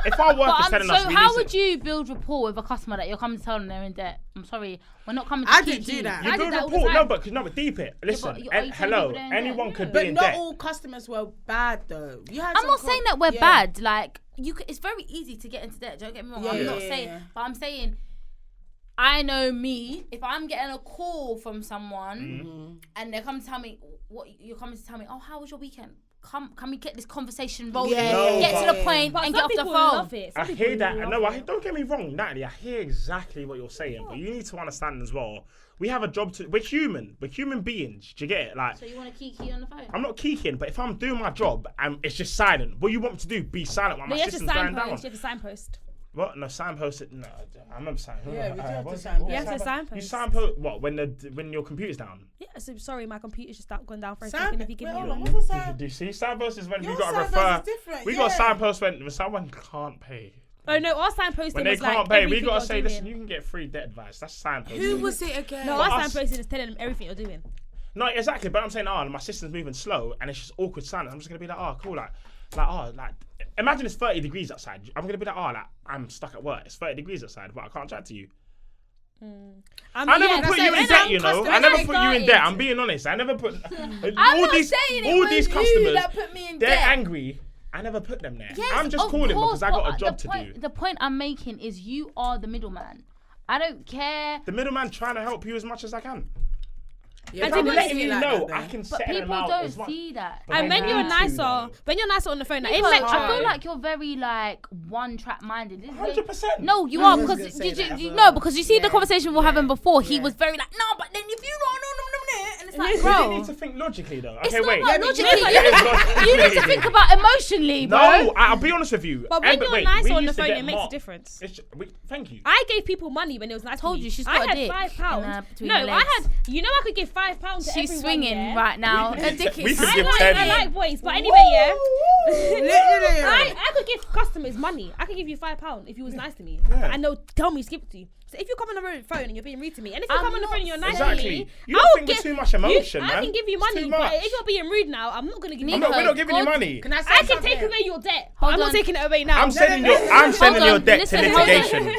S1: If our work is telling us
S2: So
S1: we
S2: how
S1: need
S2: would
S1: to,
S2: you build rapport with a customer that you're coming to tell them they're in debt? I'm sorry, we're not coming to
S4: I
S2: keep
S4: didn't do
S2: you.
S4: that.
S1: you
S3: I
S1: build
S3: did that all the
S1: rapport?
S3: time.
S1: No, but deep it. Listen,
S2: but are you telling
S1: hello,
S2: people they're in debt?
S1: anyone could be
S4: But
S1: in
S4: not
S1: debt.
S4: all customers were bad though. You had
S2: I'm
S4: some
S2: not saying that we're
S4: yeah.
S2: bad. Like it's very easy to get into debt. Don't get me wrong. I'm
S4: Yeah,
S2: not
S4: yeah,
S2: saying,
S4: yeah.
S2: but I'm saying. I know me. If I'm getting a call from someone
S1: Mm-hmm.
S2: and they come to tell me what you're coming to tell me, oh, how was your weekend? Can we get this conversation rolling?
S4: Yeah,
S1: No,
S2: get to
S1: but-
S2: the point
S3: But
S2: and
S3: some
S2: get off the
S3: people
S2: phone.
S3: love it. Some
S1: I
S3: people
S1: hear that.
S3: love
S1: No,
S3: it.
S1: don't get me wrong, Natalie. I hear exactly what you're saying, but you need to understand as well. We have a job to. We're human. We're human beings. Do you get it? Like,
S2: So you want to kiki on the phone?
S1: I'm not keeking, but if I'm doing my job and it's just silent, what you want me to do? Be silent while
S3: No,
S1: my
S3: you have to
S1: system's going down.
S3: signpost. You have to signpost.
S1: What? No, signpost. No, I remember signpost.
S4: Yeah, we do have to
S1: what's-
S4: signpost.
S1: what
S3: You have to
S1: was
S3: signpost.
S1: You signpost what when your computer's down?
S3: Yeah, so sorry, my computer's just gone down for a
S4: Sign-
S3: second. If you give
S4: Wait,
S3: me
S4: hold on,
S3: one.
S4: what's the sign?
S1: Do you see signpost is when
S4: Your
S1: we got to
S4: signpost
S1: refer.
S4: is different,
S1: We got
S4: yeah.
S1: signpost when someone can't pay.
S3: Oh no, our signposting
S1: When they
S3: was
S1: can't
S3: like
S1: pay, we
S3: everything
S1: gotta
S3: you're
S1: say,
S3: doing.
S1: listen, you can get free debt advice. That's signpost.
S4: Who was it again?
S3: No, our
S1: us.
S3: signposting is telling them everything you're doing.
S1: No, exactly. But I'm saying, my system's moving slow, and it's just awkward silence. I'm just gonna be like, cool, like, imagine it's 30 degrees outside. I'm gonna be like, I'm stuck at work. It's 30 degrees outside, but I can't chat to you. I never put you in debt, you know. I never put you in debt. I'm being honest. I never put
S2: I'm
S1: all
S2: not
S1: these
S2: saying it
S1: all
S2: was
S1: these
S2: you
S1: customers.
S2: that put me in
S1: They're
S2: debt.
S1: angry. I never put them there.
S2: Yes,
S1: I'm just
S2: of
S1: calling
S2: course,
S1: because I got
S2: but
S1: a job
S2: the
S1: to
S2: point,
S1: do.
S2: The point I'm making is you are the middleman. I don't care.
S1: The middleman trying to help you as much as I can.
S4: Yeah,
S1: If
S3: And
S1: I'm
S3: people
S1: letting
S3: see
S1: you
S4: like
S1: know,
S4: that,
S1: I
S4: though.
S1: can
S2: But
S1: set them
S2: people
S1: out
S2: don't
S1: as much.
S2: see that.
S1: But
S3: And
S1: they
S3: when you're
S1: need to,
S3: nicer,
S1: though.
S3: on the phone, like, in
S2: Because
S3: lecture,
S2: I feel like you're very like one track minded.
S1: 100%.
S2: No, you
S4: I
S2: are
S4: was
S2: because
S4: gonna say
S2: you,
S4: that
S2: you,
S4: as
S2: you
S4: well.
S2: no because you see the
S4: Yeah,
S2: conversation we were having before. He
S4: yeah.
S2: was very like, no, but then if you don't know, and it's like,
S1: You
S2: bro,
S1: need to think logically though.
S2: it's
S1: Okay,
S2: not
S1: wait.
S2: about
S4: but
S2: logically.
S4: you-
S2: You need to think about emotionally, bro.
S1: No, I'll be honest with you.
S3: but when
S1: But
S3: you're
S1: wait,
S3: nicer
S1: we
S3: on the
S1: used to
S3: phone,
S1: get
S3: it makes a
S1: marked.
S3: difference.
S1: Thank you.
S3: I gave people money when it was nice.
S2: told
S3: to me.
S2: you, she's
S3: I
S2: got a
S3: had
S2: dick
S3: £5.
S2: between
S3: No,
S2: her
S3: I
S2: legs.
S3: had. You know, I could give £5 to
S2: She's
S3: everyone,
S2: swinging
S3: yeah?
S2: right now.
S1: We
S2: Her
S1: could-
S2: dick
S1: we
S2: is
S1: could give
S2: swinging.
S1: 10.
S3: I like boys, but anyway, yeah.
S4: Literally.
S3: I could give customers money. I could give you £5 if you was nice to me,
S1: Yeah.
S3: and they'll tell me to give it to you. So if you come on the phone and you're being rude to me, and if you
S2: I'm
S3: come on the
S2: not
S3: phone and you're nice
S1: Exactly.
S3: to me,
S1: You don't
S3: I'll
S1: think with
S3: get
S1: too much emotion,
S3: I
S1: man.
S3: can give you
S1: It's
S3: money,
S1: too
S3: but
S1: much.
S3: if you're being rude now, I'm not gonna give you
S1: We're
S3: money.
S1: not giving you
S2: God.
S1: money.
S4: Can I say
S3: I can
S4: something?
S3: take away your debt, but
S2: Hold
S3: I'm not
S2: on.
S3: taking it away now.
S1: I'm sending your
S2: on,
S1: debt
S2: listen,
S1: to
S2: hold on.
S1: litigation.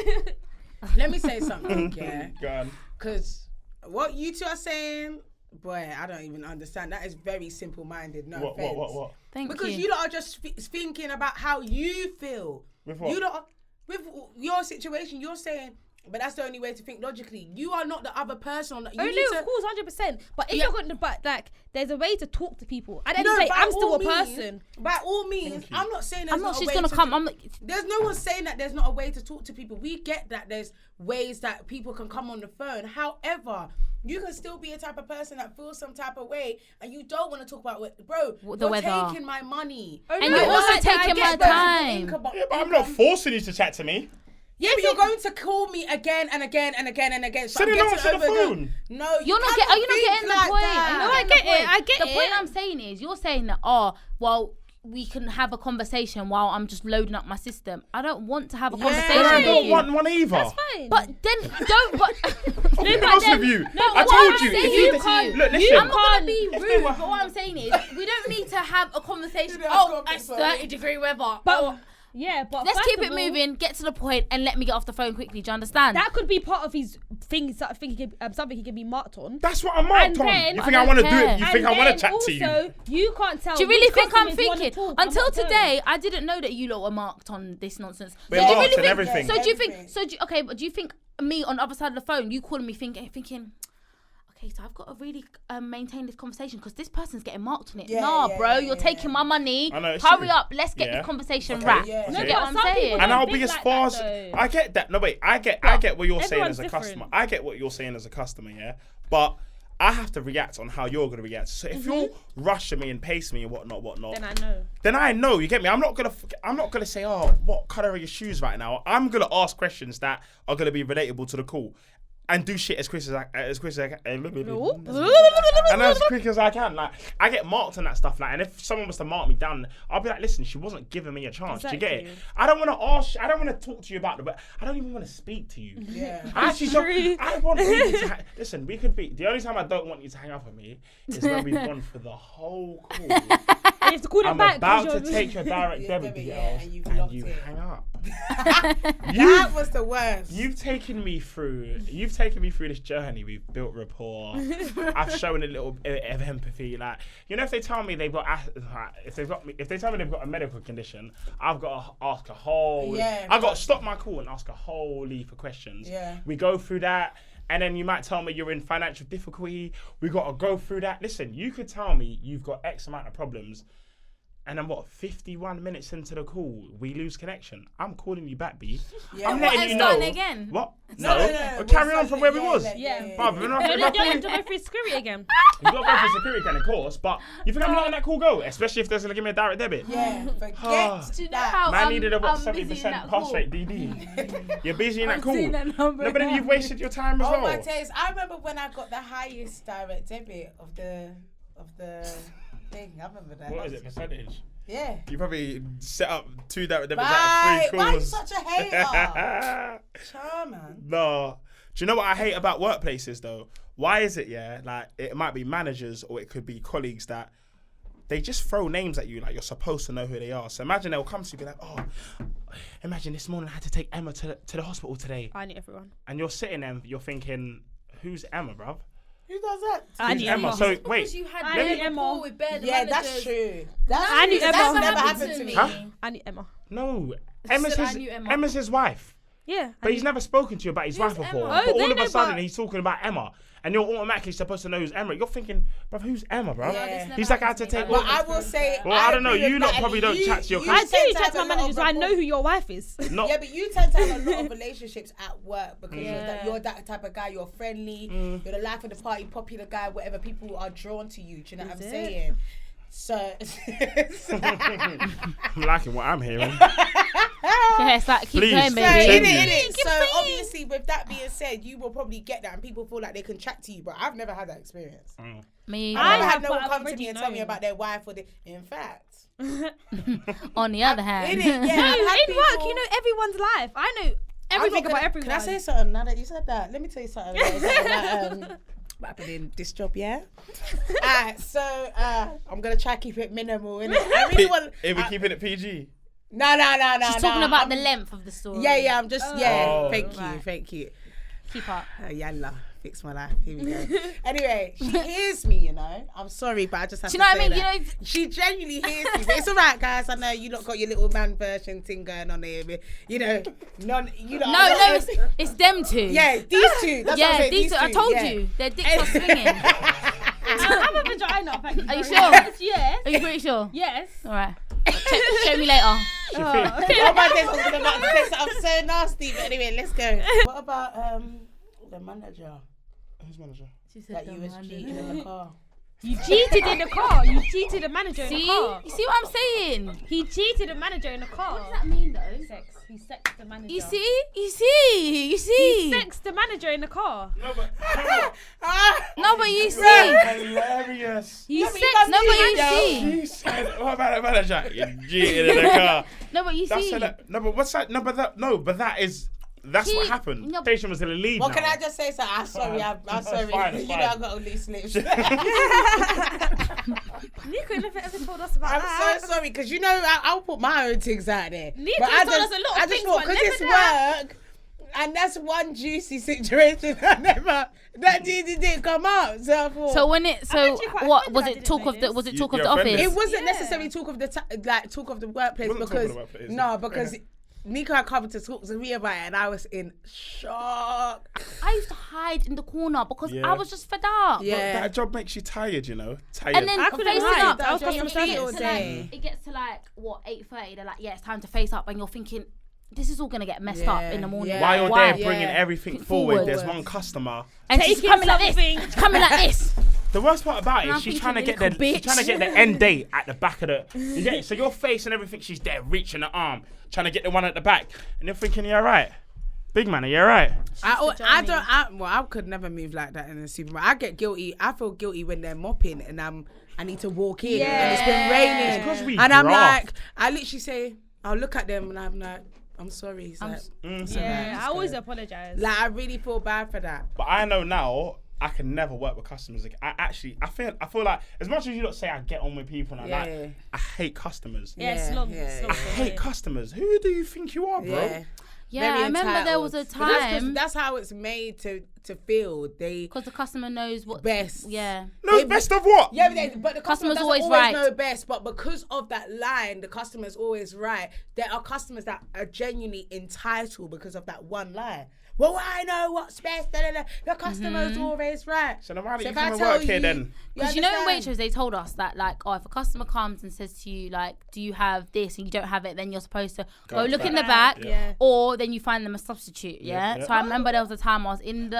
S4: Let me say something, yeah.
S1: Go on.
S4: Because what you two are saying, boy, I don't even understand. That is very simple-minded. No offense.
S1: What?
S2: Thank
S4: Because
S2: you.
S4: you lot are just thinking about how you feel.
S1: With what?
S4: You lot. with your situation, you're saying, but that's the only way to think logically. You are not the other person. You need to,
S3: of course, 100%. But if
S4: Yeah.
S3: you're going to, there's a way to talk to people. At the end
S4: No,
S3: of the day,
S4: by
S3: I'm still
S4: all
S3: a
S4: means-
S3: person.
S4: By all means, I'm not saying there's
S2: I'm not.
S4: not a
S2: She's
S4: way
S2: gonna
S4: to
S2: come. I'm like,
S4: There's no one saying that there's not a way to talk to people. We get that there's ways that people can come on the phone. However, you can still be a type of person that feels some type of way and you don't want to talk about what, bro,
S2: The
S4: you're
S2: weather.
S4: taking my money.
S3: Oh,
S2: And
S3: no,
S2: you're
S3: no,
S2: also
S3: I get
S2: taking my
S3: that.
S2: time.
S1: Yeah, but I'm not forcing you to chat to me.
S4: Yeah, but you're going to call me again and again and again and again. So
S1: Send
S4: I'm
S1: an
S4: getting
S1: answer to the
S4: over the-
S1: phone.
S4: No,
S2: you're not
S4: cannot
S2: getting. Are you not
S4: think
S2: getting the
S4: like
S2: point?
S4: that.
S3: No, I get it. I get
S2: the point
S3: it.
S2: I'm saying is, you're saying that. Oh, well, we can have a conversation while I'm just loading up my system. I don't want to have a conversation
S1: But I
S2: with
S1: don't
S2: you.
S1: want one either.
S3: That's fine.
S2: But then don't. But
S1: I'll be
S2: but
S1: honest
S2: then-
S1: with you.
S2: No,
S1: I
S2: what
S1: told
S2: I'm
S1: you.
S2: saying
S1: If
S2: is
S1: you
S2: to
S1: look,
S2: you,
S1: listen.
S2: I'm not gonna be
S1: If
S2: rude.
S1: they were-
S2: But what I'm saying is, we don't need to have a conversation.
S4: Yeah,
S2: Oh,
S4: I've
S2: it's
S4: got this,
S2: 30-degree weather.
S3: But yeah, but
S2: Let's
S3: first
S2: keep
S3: of
S2: it
S3: all,
S2: moving. Get to the point, and let me get off the phone quickly. Do you understand?
S3: That could be part of his thing. Something he can be marked on.
S1: That's what I'm marked
S3: And
S1: on.
S3: then-
S1: You
S2: I
S1: think I
S2: don't
S1: want to do
S2: care.
S1: it? You think I want to chat to you?
S3: Also, you can't tell.
S2: Do you really
S3: which
S2: think I'm
S3: customers wanna
S2: thinking?
S3: talk. I'm
S2: Until
S3: not knowing.
S2: today, I didn't know that you lot were marked on this nonsense.
S1: We're
S2: do you
S1: marked
S2: really
S1: on
S2: think?
S1: everything.
S2: So do you think?
S4: Everything.
S2: So do you, okay, but do you think me on the other side of the phone, you calling me thinking? Okay, so I've got to really maintain this conversation because this person's getting marked on it.
S4: Yeah,
S2: Nah,
S4: yeah,
S2: bro,
S4: yeah,
S2: you're
S4: yeah,
S2: taking my money.
S1: I know, it's
S2: Hurry
S1: true.
S2: up, let's get
S1: Yeah.
S2: this conversation
S1: Okay,
S2: wrapped.
S4: yeah.
S2: You
S1: Okay.
S2: get what I'm
S3: Some people
S2: saying?
S1: And
S3: don't
S1: I'll
S3: think
S1: be as
S3: like
S1: far
S3: that,
S1: as
S3: though.
S1: I get that. No, wait, I get what you're saying as a
S3: Everyone's
S1: customer.
S3: different.
S1: I get what you're saying as a customer, yeah. But I have to react on how you're gonna react. So if you're rushing me and pacing me and whatnot,
S3: Then I know.
S1: I know. You get me? I'm not gonna say, oh, what colour are your shoes right now? I'm gonna ask questions that are gonna be relatable to the call. And do shit as quick as I can. And as quick as I can. Like, I get marked on that stuff. Like, and if someone was to mark me down, I'll be like, listen, she wasn't giving me a chance. Do you get it?
S3: Exactly.
S1: I don't want to ask. I don't want to talk to you about it, but I don't even want to speak to you.
S4: Yeah.
S1: I actually don't. I want people to listen. We could be. The only time I don't want you to hang up with me is when we've gone for the whole call.
S3: And you have to call them
S1: I'm
S3: back.
S1: about
S3: 'cause
S1: to
S3: you're-
S1: take your direct debit
S4: Yeah,
S1: details,
S4: and you've
S1: and
S4: locked
S1: you
S4: it.
S1: hang up.
S4: That was the worst.
S1: You've taken me through this journey. We've built rapport. I've shown a little bit of empathy. Like, you know, if they tell me they've got, if they tell me they've got a medical condition, I've got to ask a whole.
S4: Yeah,
S1: I've got to stop my call and ask a whole heap of questions.
S4: Yeah.
S1: We go through that. And then you might tell me you're in financial difficulty. We got to go through that. Listen, you could tell me you've got X amount of problems. And then 51 minutes into the call, we lose connection. I'm calling you back, B.
S4: Yeah.
S1: I'm
S4: And
S1: letting
S2: what,
S1: you
S2: and
S1: know.
S2: starting again?
S1: What?
S4: No,
S1: No.
S4: no, no.
S1: We'll carry
S4: We'll
S1: on from where we
S4: start-
S1: was.
S4: yeah.
S1: Bruv, we're not-
S3: You
S1: we're
S3: don't
S1: not
S3: have
S1: calling-
S3: to go through security again.
S1: You've got to go for security kind of course, but you think I'm letting that call go? Especially if they're going to give me a direct debit.
S4: Yeah, forget
S2: Do you know
S4: that.
S2: how
S1: Man needed a
S2: I'm busy in
S1: 70%
S2: that
S1: pass
S2: call?
S1: rate DD. You're busy in that
S2: I'm
S1: call.
S2: seeing that number
S1: No, but then
S2: now.
S1: you've wasted your time as
S4: Oh my
S1: well.
S4: days! I remember when I got the highest direct debit of the thing. I remember that.
S1: What is it, percentage?
S4: Yeah.
S1: You probably set up 2 direct debits
S4: Bye.
S1: out of 3
S4: Why are you
S1: calls.
S4: such a hater? Charman.
S1: No. Do you know what I hate about workplaces though? Why is it, yeah? Like, it might be managers or it could be colleagues that they just throw names at you like you're supposed to know who they are. So imagine they'll come to you and be like, oh, imagine this morning I had to take Emma to the hospital today.
S3: I knew everyone.
S1: And you're sitting there and you're thinking, who's Emma, bruv?
S4: Who does that?
S3: I
S1: Who's
S3: knew
S1: Emma?
S3: Emma.
S1: So,
S2: Because
S1: wait.
S2: you had
S3: I
S2: a
S3: knew
S2: rapport
S3: Emma.
S2: with bare the
S4: Yeah,
S2: managers.
S4: that's true.
S3: I knew
S4: That's
S3: Emma.
S4: never happened to me.
S1: Huh?
S3: I knew Emma.
S1: No.
S2: Said
S1: Emma's
S2: I
S1: his,
S2: knew Emma.
S1: Emma's his wife.
S3: Yeah.
S1: But he's never spoken to you about his wife
S2: Who's
S1: before.
S2: Emma?
S1: But
S3: Oh,
S1: all
S3: they
S1: of a
S3: know,
S1: sudden
S3: but-
S1: he's talking about Emma. And you're automatically supposed to know who's Emma. You're thinking, bruv, who's Emma, bruv?
S4: Yeah. This
S2: never
S1: He's like, I had to
S2: happened
S1: take
S2: me.
S4: But I will say,
S1: Well, I don't know.
S4: agree
S1: You
S4: with
S1: lot
S4: Natalie.
S1: probably don't chat to your
S4: You
S3: I
S1: customers.
S3: do
S4: tend to
S3: chat
S4: have
S3: to my
S4: a lot
S3: managers.
S4: of
S3: I know
S4: rapport.
S3: who your wife is.
S1: Not,
S4: Yeah, but you tend to have a lot of relationships at work because
S2: Yeah.
S4: you're that type of guy. You're friendly. You're the life of the party, popular guy. Whatever, people are drawn to you. Do you know what I'm
S3: Is it?
S4: saying? So,
S1: I'm liking what I'm hearing.
S2: Yeah, it's like, keep
S1: Please.
S2: going,
S1: So,
S2: baby.
S1: Continue.
S4: So obviously, with that being said, you will probably get that, and people feel like they can chat to you. But I've never had that experience.
S2: Me,
S4: I've never
S3: have,
S4: had no
S3: but
S4: one
S3: I've
S4: come to
S3: already
S4: me and tell me
S3: known.
S4: about their wife or in fact.
S2: on the other hand.
S4: In it, yeah,
S3: No,
S4: I've had
S3: in work,
S4: people-
S3: you know everyone's life. I know everything about everyone.
S4: Can I say something now that you said that? Let me tell you something. What happened in this job, yeah? Alright, so I'm gonna try to keep it minimal, innit? I really want.
S1: Are we keeping it PG?
S4: No.
S2: She's talking about the length of the story.
S4: Yeah, I'm just
S1: Oh.
S4: Thank
S2: Right.
S4: you.
S2: Keep up.
S4: Yalla. fix my life. Here we go. Anyway, she hears me, you know. I'm sorry, but I just have
S2: Do
S4: to
S2: you know what I
S4: say
S2: mean?
S4: that.
S2: You know,
S4: She genuinely hears me. But it's all right, guys. I know you lot got your little man version thing going on here. But, you know, you lot
S2: no, it's them two.
S4: Yeah, these two. That's what I'm
S2: Yeah,
S4: saying.
S2: these two. I told
S4: yeah.
S2: you, their dicks are swinging.
S3: I have a vagina. Thank you
S2: Are you
S3: very
S2: sure?
S3: much. Yes.
S2: Are you pretty sure?
S3: Yes.
S2: All right. Show me later.
S4: Oh my days, I was about to say something so nasty. But anyway, let's go. What about the manager
S1: Who's manager?
S2: She said
S4: that you was cheating in the car?
S3: You cheated in the car. You cheated a manager in
S2: See?
S3: the car.
S2: You see what I'm saying?
S3: He cheated a manager in the car.
S2: What does that mean though?
S3: Sex. He sexed the manager.
S2: You see?
S3: He sexed the manager in the car.
S1: No, but
S2: No, but you see.
S1: hilarious.
S3: He
S4: but
S3: sexed
S4: you
S2: No, but you
S4: Yeah.
S2: see.
S1: She said, "What about the manager? You cheated in the car."
S2: No, but you
S1: That's
S2: see.
S1: no, but what's that? That's
S2: He-
S1: what happened.
S2: no,
S1: Patient was in the lead.
S4: Well,
S1: now.
S4: can I just say something? I'm sorry. I'm sorry.
S1: fine, it's
S4: You know
S1: fine.
S4: I got a loose lips.
S3: Nico never ever told us about
S4: I'm
S3: that.
S4: so sorry because you know I'll put my own things out there.
S3: Nico
S4: But I
S3: told
S4: just,
S3: us a lot of
S4: I just
S3: things,
S4: thought
S3: but
S4: because
S3: never
S4: it's
S3: that.
S4: work, and that's one juicy situation. That didn't come out. So I thought.
S2: So when it, so
S3: actually quite
S2: what
S3: offended
S2: was
S3: I
S2: it?
S3: didn't
S2: Talk
S3: know
S2: of the
S3: this.
S2: was it talk of
S1: You're
S2: the office?
S1: offended.
S4: it wasn't
S3: Yeah.
S4: necessarily talk of the workplace
S1: Wasn't talk
S4: because
S1: of the workplace.
S4: no, because Nico had come to talk to me about it, and I was in shock.
S2: I used to hide in the corner because
S1: Yeah.
S2: I was just fed up.
S4: Yeah.
S1: That job makes you tired, you know. Tired.
S2: And then
S3: I couldn't
S2: facing
S3: hide.
S2: up.
S3: I was
S4: It
S3: customer
S4: gets
S3: service
S2: It
S3: all
S2: gets to,
S3: day.
S2: like, it gets to like what 8:30. They're like, yeah, it's time to face up, and you're thinking, this is all gonna get messed up in the morning.
S4: Yeah.
S1: while you're
S2: Why?
S1: there bringing
S4: Yeah.
S1: everything
S2: Forward.
S1: forward, there's one customer.
S2: And she's
S3: Taking
S2: coming like this.
S3: something.
S2: She's coming like this.
S1: The worst part about it
S2: And
S1: is
S2: I'm
S1: she's
S2: thinking,
S1: trying to get
S2: little
S1: the she's
S2: bitch.
S1: trying to get the end date at the back of the. You get it? So your face and everything, she's there reaching the arm, trying to get the one at the back, and you're thinking, you're right, big man, you're right.
S4: I could never move like that in the supermarket. I get guilty. I feel guilty when they're mopping and I need to walk in and it's been raining.
S1: It's 'cause we
S4: and I'm
S1: graft.
S4: like, I literally say, I'll look at them and I'm like, I'm sorry. It's like, it's alright,
S3: Yeah,
S4: just
S3: I always
S4: go.
S3: apologize.
S4: Like, I really feel bad for that.
S1: But I know now I can never work with customers again. I feel like as much as you don't say I get on with people and
S4: Yeah.
S1: like I hate customers.
S3: yeah,
S4: Yeah,
S3: slog.
S4: yeah,
S3: slog
S1: I hate customers. Who do you think you are, bro?
S4: Yeah.
S2: Yeah,
S4: Very
S2: I remember there was a
S4: entitled. But that's 'cause
S2: time
S4: that's how it's made to feel. They
S2: because the customer knows what
S4: best.
S2: Yeah.
S1: No,
S4: They-
S1: best of what?
S4: Yeah, but the customer
S2: Customer's
S4: doesn't
S2: always
S4: always
S2: right.
S4: know best. But because of that line, the customer's always right. There are customers that are genuinely entitled because of that one line. Well, I know what's best. Da, da, da. The customer's always right.
S1: So then why don't you
S4: if
S1: come
S4: I
S1: and
S4: tell
S1: work here then?
S2: Because you know in
S4: understand?
S2: Waitrose they told us that like, oh, if a customer comes and says to you like, do you have this and you don't have it, then you're supposed to go
S1: to
S2: look
S1: the
S2: in the
S3: back.
S2: back,
S3: Yeah.
S2: or then you find them a substitute. Yeah.
S1: Yeah.
S2: So I remember there was a time I was in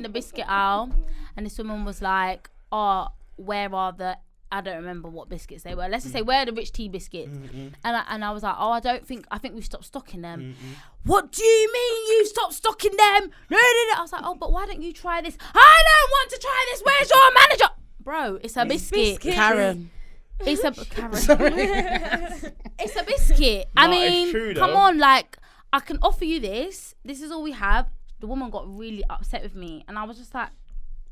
S2: the biscuit aisle, and this woman was like, oh, where are the I don't remember what biscuits they were. Let's just say where are the rich tea biscuits, and I was like, oh, I think we've stopped stocking them. What do you mean you stopped stocking them? No. I was like, oh, but why don't you try this? I don't want to try this. Where's your manager? Bro, it's a biscuit.
S4: Karen.
S2: It's a it's a biscuit. I
S1: No, it's
S2: mean,
S1: true,
S2: come
S1: though.
S2: on, like I can offer you this. This is all we have. The woman got really upset with me, and I was just like,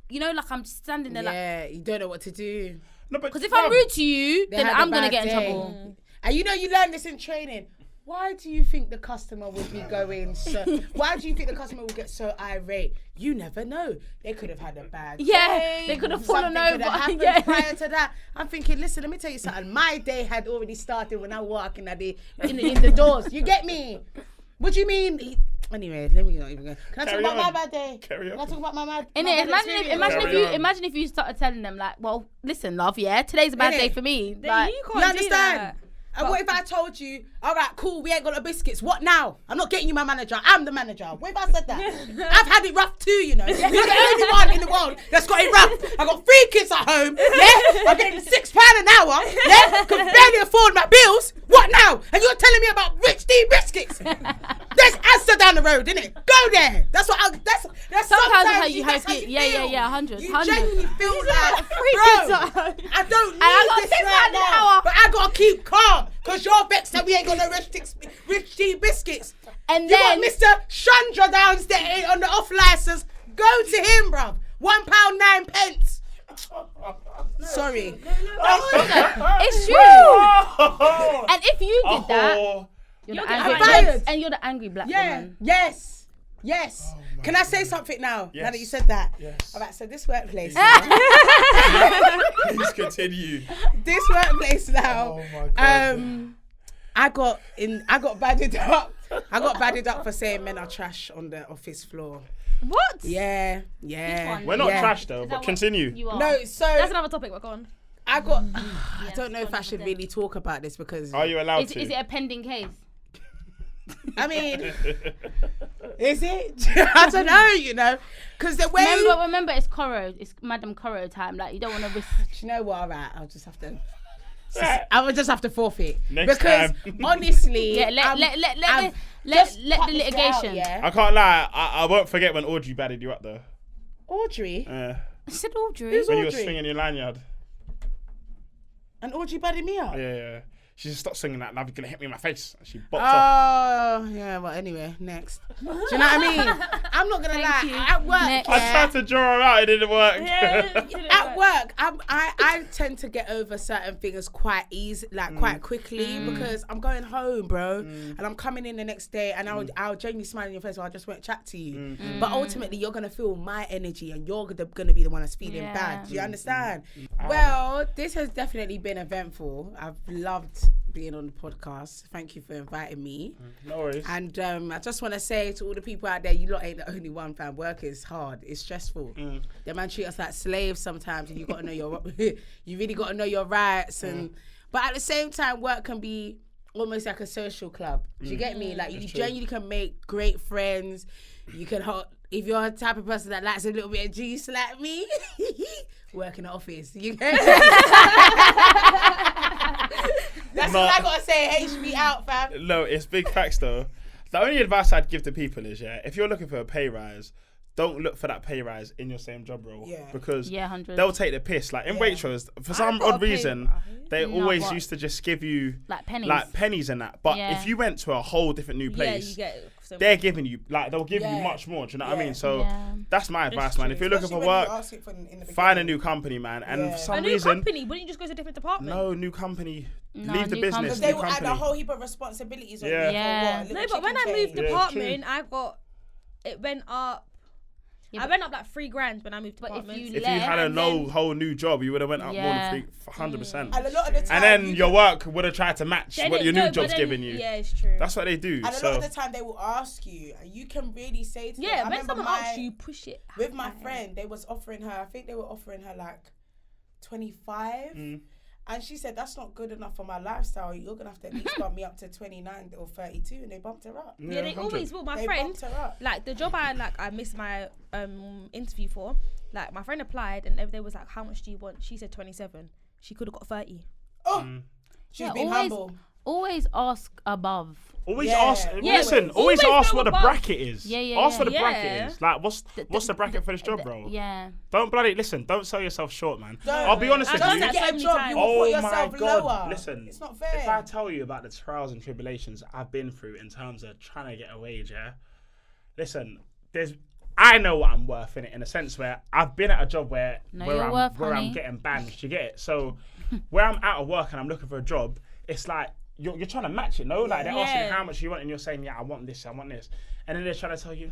S2: you know, like I'm just standing there like,
S4: Yeah, you don't know what to do.
S1: No, but
S2: because if I'm rude to you,
S4: They
S2: then
S4: had a
S2: I'm gonna
S4: bad
S2: get in
S4: day.
S2: trouble.
S4: And you know, you learn this in training. Why do you think the customer would be going so? Why do you think the customer would get so irate? You never know. They could have had a bad
S2: Yeah,
S4: day.
S2: they could have fallen
S4: Something could
S2: over.
S4: have happened
S2: Yeah.
S4: prior to that. I'm thinking, listen, let me tell you something. My day had already started when I walk in the doors. You get me? What do you mean? Anyway, let me not even go. Can I
S1: Carry
S4: talk about
S1: on.
S4: my bad day?
S1: Carry on.
S4: Can I talk about my bad?
S2: And
S4: my bad
S2: imagine
S4: experience?
S2: imagine if you started telling them like, well, listen, love, yeah, today's a bad
S4: Innit?
S2: day for me.
S3: Then
S2: Like,
S3: you can't
S4: You
S3: do
S4: understand?
S3: that.
S4: And what if I told you, all right, cool, we ain't got no biscuits. What now? I'm not getting you my manager. I'm the manager. What if I said that? I've had it rough too, you know. You're the only one in the world that's got it rough. I got 3 kids at home. Yeah, I'm getting £6 an hour. Yeah, can barely afford my bills. What now? And you're telling me about rich D biscuits? There's Asda down the road, innit? Go there. That's what. That's
S2: sometimes
S4: sometimes
S2: you
S4: that's
S2: have
S4: how
S2: to,
S4: you
S2: yeah,
S4: feel.
S2: 100.
S4: You genuinely feel like,
S3: Three
S4: bro,
S3: kids at home.
S4: I don't need
S2: I got
S4: this
S2: £6
S4: right
S2: an
S4: now,
S2: hour.
S4: but I gotta keep calm because you're vexed that we ain't got no rich tea biscuits.
S2: And
S4: You
S2: then
S4: got Mr. Chandra downstairs on the off license. Go to him, bruv. £1.09. Sorry.
S2: it's true. And if you did that,
S1: Oh,
S2: you're
S3: You'll
S2: the
S3: get
S2: angry,
S4: fired.
S2: and you're the angry black
S4: Yeah.
S2: woman.
S4: Yes. Yes.
S1: Oh my
S4: Can I say
S1: God.
S4: something now? Now that you
S1: Yes.
S4: said that.
S1: Yes.
S4: All right. So this workplace.
S1: Please continue.
S4: This workplace now.
S1: Oh my God.
S4: I got badded up. I got badded up for saying men are trash on the office floor.
S3: What?
S4: Yeah.
S1: We're not
S4: yeah.
S1: trash though,
S2: Is that
S1: but
S2: what
S1: continue.
S2: You are.
S4: No, so
S3: That's another topic. But go on.
S4: I got. I
S2: Yes,
S4: don't know if
S2: go
S4: I
S2: on,
S4: should
S2: then.
S4: really talk about this because
S1: Are you allowed
S2: Is
S1: to?
S2: it a pending case?
S4: I mean, is it? I don't know. You know, because the way.
S2: Remember, it's Coro. It's Madam Coro time. Like you don't want to risk.
S4: Do you know what? All right, I'll just have to. I would just have to forfeit
S1: Next
S4: because
S1: time.
S4: honestly,
S2: Yeah, let the litigation.
S1: I can't lie. I won't forget when Audrey batted you up though.
S4: Audrey
S2: I said Audrey.
S4: Who's
S1: When you were
S4: Audrey?
S1: swinging your lanyard.
S4: and Audrey badded me up.
S1: Yeah. She just stopped singing that. Now you're gonna hit me in my face. And she bopped off.
S4: Oh yeah, well anyway, next. Do you know what I mean? I'm not gonna lie.
S2: you.
S4: At work,
S2: Next.
S1: I tried to draw her out. It didn't work.
S4: at work, I tend to get over certain things quite easy, like quite quickly because I'm going home, bro, and I'm coming in the next day, and I'll genuinely smile in your face, or I just won't chat to you. But ultimately, you're gonna feel my energy, and you're gonna be the one that's feeling
S2: Yeah.
S4: bad. Do you understand? Well, this has definitely been eventful. I've loved being on the podcast. Thank you for inviting me.
S1: No worries.
S4: And I just want to say to all the people out there, you lot ain't the only one, fam. Work is hard. It's stressful. The man treat us like slaves sometimes, and you got to know your, you really got to know your rights. And but at the same time, work can be almost like a social club. Do you get me? Like you genuinely can make great friends. You can if you're a type of person that likes a little bit of juice like me, work in the office. You get me? That's all I gotta say. HB out, fam.
S1: No, it's big facts though. The only advice I'd give to people is, if you're looking for a pay rise, don't look for that pay rise in your same job role.
S4: Yeah.
S1: Because
S2: 100.
S1: they'll take the piss. Like in Waitrose, for some
S3: got a
S1: odd
S3: pay
S1: reason,
S3: rise.
S1: they
S2: No,
S1: always
S2: what?
S1: used to just give you
S2: Like pennies.
S1: like pennies and that. But
S2: Yeah.
S1: if you went to a whole different new
S3: Yeah,
S1: place,
S3: you get. So
S1: they're giving you they'll give you
S4: Yeah.
S1: much more. Do you know what I
S4: Yeah.
S1: mean? So
S2: Yeah.
S1: that's my advice, man.
S3: true.
S1: If you're looking for work, find a new company, man. And
S4: Yeah.
S1: for some
S3: a new
S1: reason,
S3: company. Wouldn't you just go to a different department?
S1: no new company.
S2: No,
S1: Leave the
S2: new
S1: business.
S2: company.
S4: Because
S1: New
S4: they will add
S1: company.
S4: a whole heap of responsibilities on
S1: Yeah.
S4: you
S2: Yeah.
S4: for what?
S3: No,
S4: Little
S3: but when I
S4: chicken
S3: moved
S4: chain.
S1: Yeah,
S3: department, it went up.
S2: Yeah,
S3: I went up like $3,000 when I moved
S2: But if
S3: departments.
S2: you
S1: If you had a
S2: And then-
S1: whole new job, you would have went up
S2: Yeah.
S1: more than 100%.
S4: And a lot of the time,
S1: And then
S4: you
S1: your
S4: can-
S1: work would have tried to match
S3: Then
S1: what
S3: it-
S1: your
S3: no,
S1: new
S3: but
S1: job's
S3: then-
S1: giving you.
S3: Yeah, it's true.
S1: That's what they do.
S4: And a lot
S1: So
S4: of the time they will ask you, and you can really say to them.
S3: Yeah,
S4: I
S3: when
S4: remember
S3: someone asks you, push it.
S4: with my friend, they was offering her. I think they were offering her like 25, and she said that's not good enough for my lifestyle. You're gonna have to at least bump me up to 29 or 32, and they bumped her up.
S3: Yeah, they
S1: 100.
S3: always will. My
S4: They
S3: friend,
S4: bumped her up.
S3: like the job I missed my interview for. Like my friend applied, and they was like, "How much do you want?" She said 27. She could have got 30.
S4: Oh, she's
S2: Yeah,
S4: been
S2: always-
S4: humble.
S2: Always ask above.
S1: Always
S4: Yeah.
S1: ask.
S4: Yeah,
S1: Listen,
S3: but
S1: always
S3: always
S1: ask
S3: go
S1: what the
S3: above.
S1: bracket is.
S2: Yeah,
S1: Ask what the
S3: yeah.
S1: bracket is. Like, what's the bracket for this job, bro?
S2: Yeah.
S1: Don't bloody listen. Don't sell yourself short, man.
S4: Don't.
S1: I'll be honest
S3: I've
S1: with
S3: done
S1: you.
S3: that
S4: Get
S3: so
S4: a
S3: many
S4: job,
S3: times.
S4: you will put
S1: Oh my
S4: yourself
S1: God!
S4: lower.
S1: Listen,
S4: It's not fair.
S1: If I tell you about the trials and tribulations I've been through in terms of trying to get a wage, listen, I know what I'm worth in it, in a sense where I've been at a job where
S2: Know your worth,
S1: I'm
S2: honey.
S1: getting banned. You get it? So where I'm out of work and I'm looking for a job, it's like you're trying to match it, no? Like they're asking
S3: Yeah.
S1: how much you want, and you're saying, yeah, I want this, and then they're trying to tell you,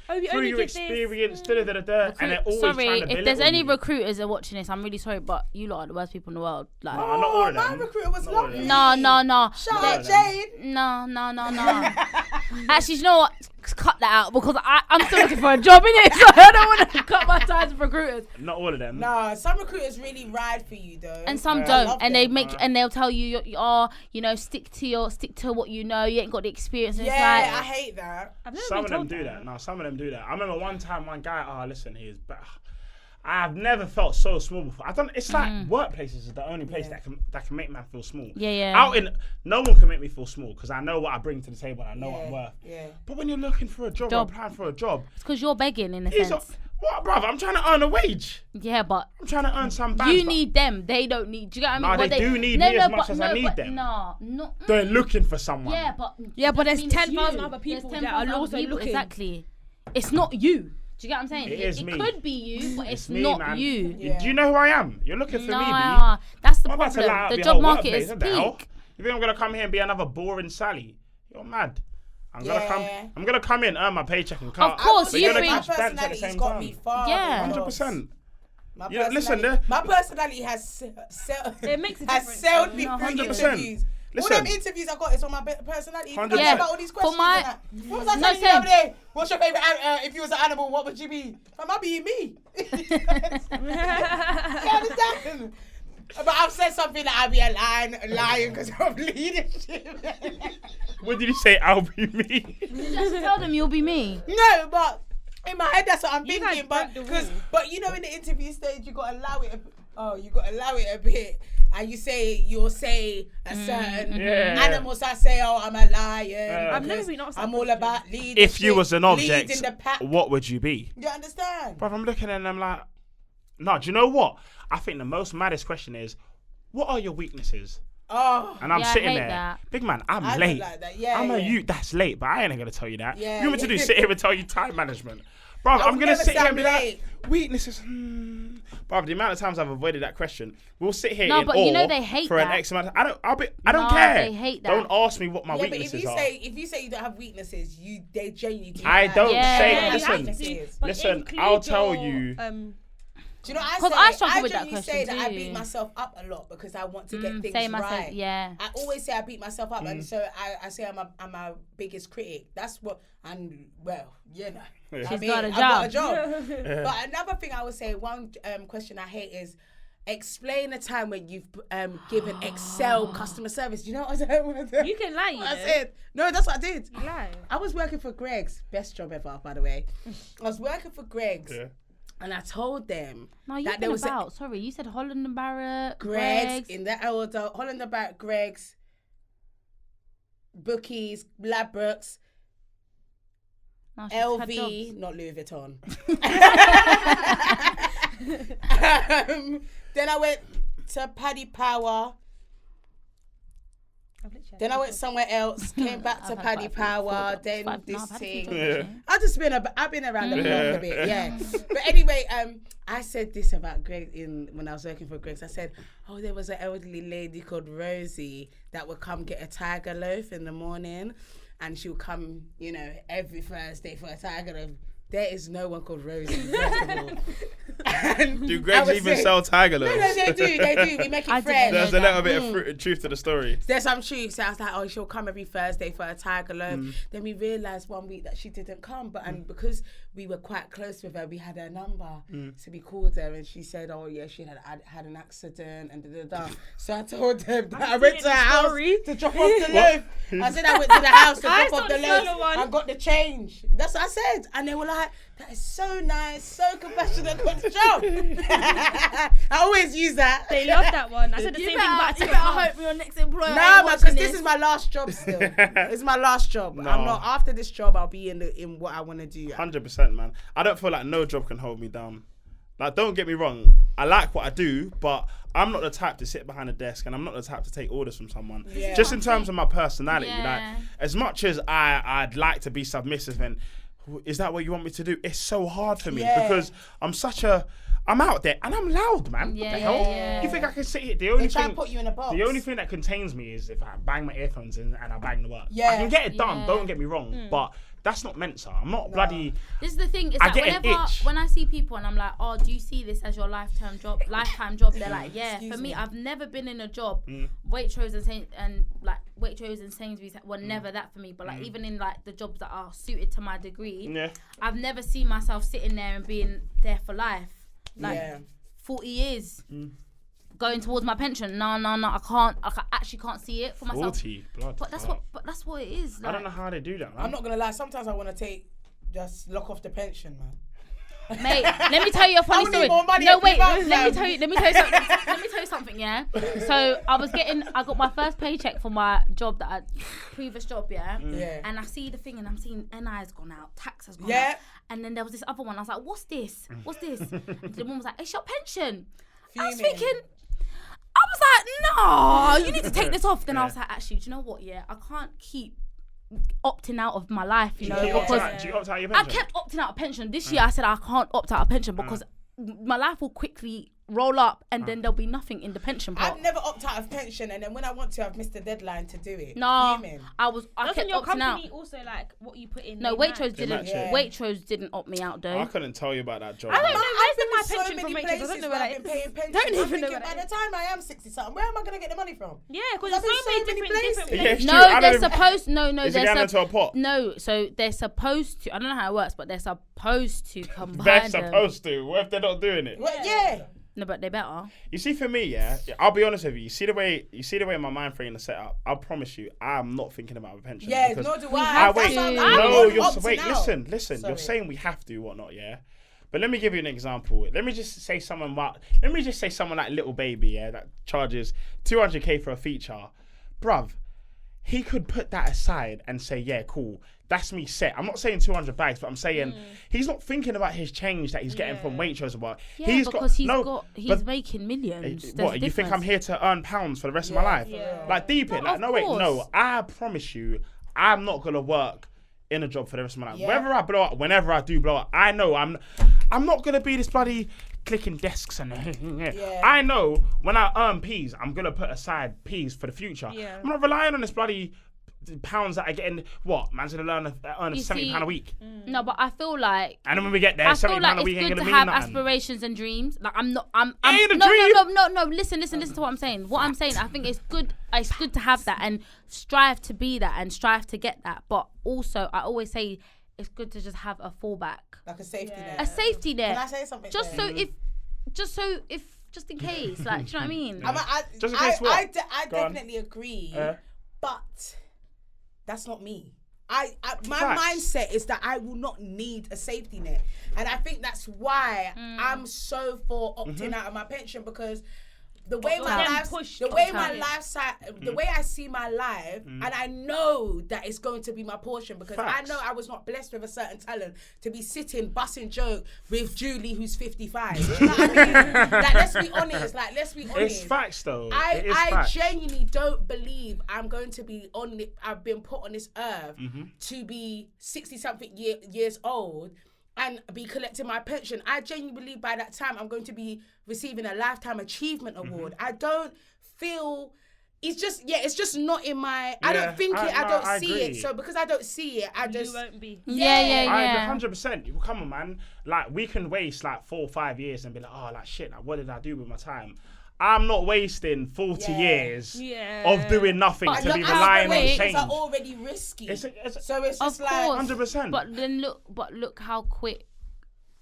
S3: Oh, you
S1: through
S3: only
S1: your
S3: did this.
S1: experience, and they're always
S2: Sorry,
S1: trying to
S2: if there's
S1: belittle
S2: any
S1: you.
S2: recruiters that are watching this, I'm really sorry, but you lot are the worst people in the world. Like,
S1: No, not all of
S4: my
S1: them.
S4: recruiter was
S1: Not all of
S4: lovely.
S1: them.
S2: no.
S4: Shout
S1: No,
S4: out Jade.
S2: No. Actually, you know what? Cut that out because I'm still looking for a job, innit? So I don't want to cut my ties with recruiters.
S1: Not all of them.
S4: Nah, some recruiters really ride for you though.
S2: And some
S4: I
S2: don't,
S4: love
S2: and they
S4: them.
S2: make and they'll tell you stick to what you know. You ain't got the experience. And
S4: Yeah,
S2: it's
S4: I
S2: like,
S4: hate that.
S3: I've never
S1: Some
S3: been
S1: of them
S3: told
S1: do that. No, some of them do that. I remember one time, one guy. Listen, he is. I've never felt so small before. It's like workplaces are the only place that can make man feel small.
S2: Yeah.
S1: No one can make me feel small because I know what I bring to the table and I know what I'm worth.
S4: Yeah.
S1: But when you're looking for a job, or applying for a job,
S2: it's because you're begging in a
S1: these
S2: sense.
S1: what, brother? I'm trying to earn a wage.
S2: Yeah, but
S1: I'm trying to earn some bands.
S2: you
S1: but
S2: need them. They don't need. Do you get what I mean?
S1: Nah,
S2: Well,
S1: they do need me as much as I need them.
S2: No.
S1: They're looking for someone.
S2: Yeah, but
S3: there's
S2: mean it's
S3: 10,000
S2: you.
S3: other people
S2: There's
S3: that are
S2: 10,000
S3: also
S2: other people,
S3: looking.
S2: Exactly. It's not you. Do you get what I'm saying?
S1: It is me.
S2: It could be you, but it's
S1: me,
S2: not
S1: man.
S2: you.
S4: Yeah.
S1: Do you know who I am? You're looking for me, B.
S2: Nah, that's the
S1: I'm about to lie
S2: problem.
S1: out
S2: The
S1: your
S2: job
S1: whole
S2: market
S1: workplace,
S2: is
S1: what the hell?
S2: peak.
S1: You think I'm gonna come here and be another boring Sally? You're mad. I'm gonna come in, earn my paycheck, and come.
S2: Of course,
S1: but
S2: you
S1: you're gonna
S2: bring-
S1: catch
S4: My
S1: bands at the
S4: personality's
S1: same
S4: got
S1: time.
S4: me far.
S2: Yeah.
S1: 100%.
S4: My
S1: Yeah, listen,
S4: personality- my personality has
S3: It makes a
S4: has
S3: difference.
S4: sailed me
S2: No,
S4: through
S1: 100%.
S4: interviews.
S1: Listen.
S4: All them interviews I got is on my personality.
S1: 100%.
S4: Yeah. About all these questions.
S2: my-
S4: and that. What was I
S2: No,
S4: telling you the
S2: same.
S4: other day? What's your favorite? If you was an animal, what would you be? I might be me. You understand? But I've said something that I'll be a lion because of leadership.
S1: What did you say? I'll be me.
S2: Just tell them you'll be me.
S4: No, but in my head that's what I'm
S3: You guys
S4: thinking. But
S3: broke the rule.
S4: but you know, in the interview stage, you gotta allow it. You gotta allow it a bit. And you'll say a certain
S1: Yeah.
S4: animals. I say, oh, I'm a lion.
S3: I've never
S4: because
S3: been asked that
S4: I'm all
S3: question.
S4: about leadership.
S1: If you was an object,
S4: leading the pack.
S1: what would you be?
S4: You understand?
S1: Bruv, I'm looking at it and I'm like, no, do you know what? I think the most maddest question is, what are your weaknesses?
S4: Oh,
S1: And I'm
S2: Yeah, I
S1: sitting
S2: hate
S1: there,
S2: that.
S1: big man, I'm
S4: I don't
S1: late.
S4: like that. Yeah,
S1: I'm a
S4: yeah.
S1: you, that's late, but I ain't gonna tell you that.
S4: Yeah,
S1: you want me to do?
S4: yeah.
S1: Sit here and tell you time management. Bruv,
S4: I
S1: I'm
S4: would
S1: gonna
S4: never
S1: sit
S4: say
S1: here
S4: I'm
S1: and be
S4: late.
S1: like, weaknesses. Bruv, the amount of times I've avoided that question, we'll sit here
S2: No,
S1: in
S2: but you know
S1: awe
S2: they hate
S1: for an
S2: that.
S1: X amount. I don't
S2: No,
S1: care.
S2: they hate that.
S1: Don't ask me what my
S4: Yeah, but
S1: weaknesses are.
S4: if you say you don't have weaknesses, they genuinely do.
S1: I
S4: have
S1: don't
S2: Yeah.
S1: say.
S2: Yeah, you
S1: Listen,
S3: have to,
S4: Do
S3: but
S1: listen,
S3: include
S1: I'll tell
S3: your,
S1: you.
S4: you know what I
S2: 'Cause
S4: say?
S2: I struggle with that
S4: genuinely
S2: question
S4: say that I
S2: too.
S4: beat myself up a lot because I want to get things
S2: Same, I
S4: right.
S2: said, yeah.
S4: I always say I beat myself up, and so I say I'm my biggest critic. That's what, and well, you know,
S1: Yeah.
S2: She's
S4: I
S2: got a
S4: I've got a
S2: job.
S4: job. But another thing I would say, one question I hate is explain a time when you've given Excel customer service. Do you know what I said?
S3: You can lie, you
S4: I
S3: know.
S4: said no. That's what I did.
S3: You lie.
S4: I was working for Greg's, best job ever, by the way. I was working for Greg's.
S1: Yeah.
S4: And I told them
S2: No, you've
S4: that
S2: been
S4: there was
S2: about. Sorry, you said Holland and Barrett,
S4: Greg's in that order, Holland about Greg's, Bookies, Ladbrokes,
S2: No, she's had
S4: LV,
S2: jobs.
S4: not Louis Vuitton. Then I went to Paddy Power. Then I went somewhere else. Came back to
S2: I've had
S4: Paddy
S2: quite a few
S4: Power.
S2: jobs.
S4: Then
S2: No, I've
S4: this
S2: had a few
S4: thing.
S2: jobs,
S1: Yeah.
S2: actually.
S4: I've been around the block a bit, yeah. But anyway, I said this about Greg when I was working for Greg's. I said, oh, there was an elderly lady called Rosie that would come get a tiger loaf in the morning, and she would come, every Thursday for a tiger loaf. There is no one called Rosie, first of all. And
S1: Do
S4: I
S1: Greg's
S4: would
S1: even
S4: say-
S1: sell tiger loaves?
S4: No, they do. We make
S2: I
S4: it
S2: didn't
S4: fresh.
S2: know
S1: There's a
S2: that.
S1: little bit of truth to the story.
S4: There's some truth. So I was like, oh, she'll come every Thursday for a tiger loaf. Then we realised one week that she didn't come. And because we were quite close with her, we had her number. So we called her and she said, oh, yeah, she had an accident and da-da-da. So I told them that I went to her house to drop off the loaf. I said I went to the house to
S3: I
S4: drop off
S3: saw
S4: the
S3: the
S4: loaf.
S3: solo one.
S4: I got the change. That's what I said. And they were like, that is so nice, so compassionate, good job. I always use that.
S3: They love that one. I said the same thing about
S2: You
S3: Ticket
S2: better
S3: Hub.
S2: hope your next employer.
S4: No,
S2: ain't
S4: man,
S2: watching
S4: because this is my last job still. It's my last job.
S1: No.
S4: I'm not after this job. I'll be in what I want to do.
S1: 100%, man. I don't feel like no job can hold me down. Like, don't get me wrong. I like what I do, but I'm not the type to sit behind a desk, and I'm not the type to take orders from someone.
S4: Yeah.
S1: Just in terms of my personality,
S2: Yeah.
S1: like, as much as I'd like to be submissive and is that what you want me to do? It's so hard for me because I'm out there and I'm loud, man.
S2: Yeah,
S1: what the hell?
S2: yeah.
S1: You think I can sit here?
S4: They try and put you in a box.
S1: The only thing that contains me is if I bang my earphones in and I bang the work.
S4: Yeah.
S1: I can get it done,
S2: Yeah.
S1: don't get me wrong, but that's not Mensa. I'm not bloody...
S2: This is the thing. Is
S1: I
S2: that
S1: get an
S2: whenever
S1: itch.
S2: when I see people and I'm like, oh, do you see this as your lifetime job? They're like, yeah.
S4: Excuse
S2: For me,
S4: me.
S2: I've never been in a job. Waitrose and Sainsbury's were never that for me. But like even in like the jobs that are suited to my degree,
S1: Yeah.
S2: I've never seen myself sitting there and being there for life. Like
S4: Yeah.
S2: 40 years. Going towards my pension. No, I actually can't see it for myself.
S1: 40. Blood.
S2: But that's what it is.
S1: I
S2: Like,
S1: don't know how they do that, man.
S4: I'm not gonna lie. Sometimes I want to just lock off the pension, man.
S2: Mate, let me tell you a funny
S4: would
S2: story.
S4: need more money
S2: No,
S4: every
S2: wait,
S4: month,
S2: let me
S4: fam.
S2: tell you something. Let me tell you something, yeah. So I got my first paycheck for my job previous job, yeah.
S4: Yeah.
S2: And I see the thing, and I'm seeing NI has gone out, tax has gone
S4: Yeah.
S2: out, and then there was this other one. I was like, what's this? What's this? And the woman was like, it's your pension. I was
S4: Fuming.
S2: thinking. I was like, no, you need to take this off. Then I was like, actually, do you know what? Yeah, I can't keep opting out of my life, you know,
S1: Do you
S2: because
S1: opt out your
S2: I
S1: pension?
S2: kept opting out of pension. This year I said I can't opt out of pension because my life will quickly roll up, and then there'll be nothing in the pension pot.
S4: I've never opted out of pension, and then when I want to, I've missed the deadline to do it.
S2: No,
S4: Fuming.
S2: I
S3: Doesn't
S2: kept
S3: your
S2: opting out.
S3: company also like what you put in?
S2: No,
S3: they
S2: Waitrose
S3: match?
S1: They
S2: didn't.
S1: match it.
S2: Waitrose didn't opt me out though.
S1: I couldn't tell you about that job.
S3: I don't
S1: man.
S3: know.
S4: I've been
S3: my
S4: in so
S3: pension
S4: many
S3: from Waitrose. I
S4: places
S3: don't know
S4: where
S3: where
S4: I've been
S3: that
S4: paying
S3: is.
S4: pension.
S3: Don't
S4: I'm
S3: even know
S4: thinking,
S3: where
S4: by
S3: that
S4: the time I am 60 something, where am I going to get the money from?
S3: Yeah, because
S4: I've
S3: there's
S4: been
S3: so many
S4: so many
S3: different
S4: places.
S1: Yeah, it's true.
S2: No,
S1: I
S2: they're
S1: don't even-
S2: supposed. No,
S1: Is it
S2: they're
S1: going into a pot?
S2: No, so they're supposed to. I don't know how it works, but they're supposed to combine
S1: They're
S2: them.
S1: supposed to. What if they're not doing it?
S4: Well, yeah.
S2: No, but they better.
S1: You see, for me, yeah, I'll be honest with you. You see the way my mind frame is set up. I'll promise you, I'm not thinking about a pension.
S4: Yeah,
S1: because
S4: nor do
S2: We
S4: I.
S2: have
S1: wait,
S4: That's why I'm
S2: to.
S4: like,
S1: no,
S4: I'm
S1: you're
S4: opting
S1: wait.
S4: out.
S1: Listen.
S4: Sorry.
S1: You're saying we have to, whatnot, yeah. But let me give you an example. Let me just say someone like Little Baby, yeah, that charges 200k for a feature, bruv. He could put that aside and say, yeah, cool. That's me set. I'm not saying 200 bags, but I'm saying he's not thinking about his change that he's getting from Waitrose. About
S2: Yeah, because he's making millions. There's
S1: what, you think I'm
S2: difference.
S1: here to earn pounds for the rest of my life?
S3: Yeah.
S1: Like deep it.
S2: No,
S1: Like
S2: of
S1: no, wait, no.
S2: course.
S1: I promise you, I'm not gonna work in a job for the rest of my life.
S4: Yeah.
S1: Whether I blow up, whenever I do blow up, I know I'm not gonna be this bloody clicking desks and
S4: Yeah.
S1: I know when I earn P's, I'm gonna put aside P's for the future.
S3: Yeah.
S1: I'm not relying on this bloody pounds that I get in. What man's gonna earn
S2: You
S1: £70
S2: see-
S1: a week,
S2: No, but I feel like
S1: and then when we get there,
S2: I feel
S1: £70
S2: like
S1: a week
S2: it's
S1: ain't
S2: good
S1: gonna
S2: to
S1: mean
S2: have
S1: nothing.
S2: aspirations and dreams. Like I'm not. I'm.
S1: Ain't a
S2: no,
S1: dream.
S2: no. Listen to what I'm saying. What I'm saying, I think it's good. It's good to have that and strive to be that and strive to get that. But also, I always say it's good to just have a fallback,
S4: Like a safety
S3: Yeah.
S2: a
S4: net.
S2: safety
S4: Can I
S2: net,
S4: say something?
S2: just
S4: there?
S2: just in case. Like, do you know what I mean?
S1: Just in case what?
S4: I
S1: Go on.
S4: definitely agree,
S1: Uh.
S4: but that's not me. My
S1: Facts.
S4: mindset is that I will not need a safety net, and I think that's why I'm so for opting out of my pension, because the way
S3: But
S4: my
S3: then
S4: life,
S3: push
S4: the way
S3: opt
S4: my
S3: out.
S4: lifestyle, the way I see my life, and I know that it's going to be my portion, because
S1: Facts.
S4: I know I was not blessed with a certain talent to be sitting busting joke with Julie, who's 55. You know what I mean? Like, let's be honest.
S1: It's facts though. It is
S4: I
S1: facts.
S4: genuinely don't believe I'm going to be I've been put on this earth to be 60-something years old and be collecting my pension. I genuinely believe by that time I'm going to be receiving a lifetime achievement award. I don't feel it's just not in my. I
S1: Yeah,
S4: don't think it. I
S1: no,
S4: don't
S1: I
S4: see
S1: agree.
S4: it. So because I don't see it, I
S3: You
S4: just
S3: won't be.
S2: Yeah.
S1: 100%. Come on, man. Like we can waste like 4 or 5 years and be like, oh, like shit. Like what did I do with my time? I'm not wasting 40
S4: Yeah.
S1: years
S3: Yeah.
S1: of doing nothing
S2: But
S1: to
S4: and
S1: be
S4: your
S1: relying on
S4: aspirations
S1: change.
S4: are already risky.
S1: It's
S4: so it's
S2: Of
S4: just like
S2: course.
S1: 100%.
S2: But then look how quick,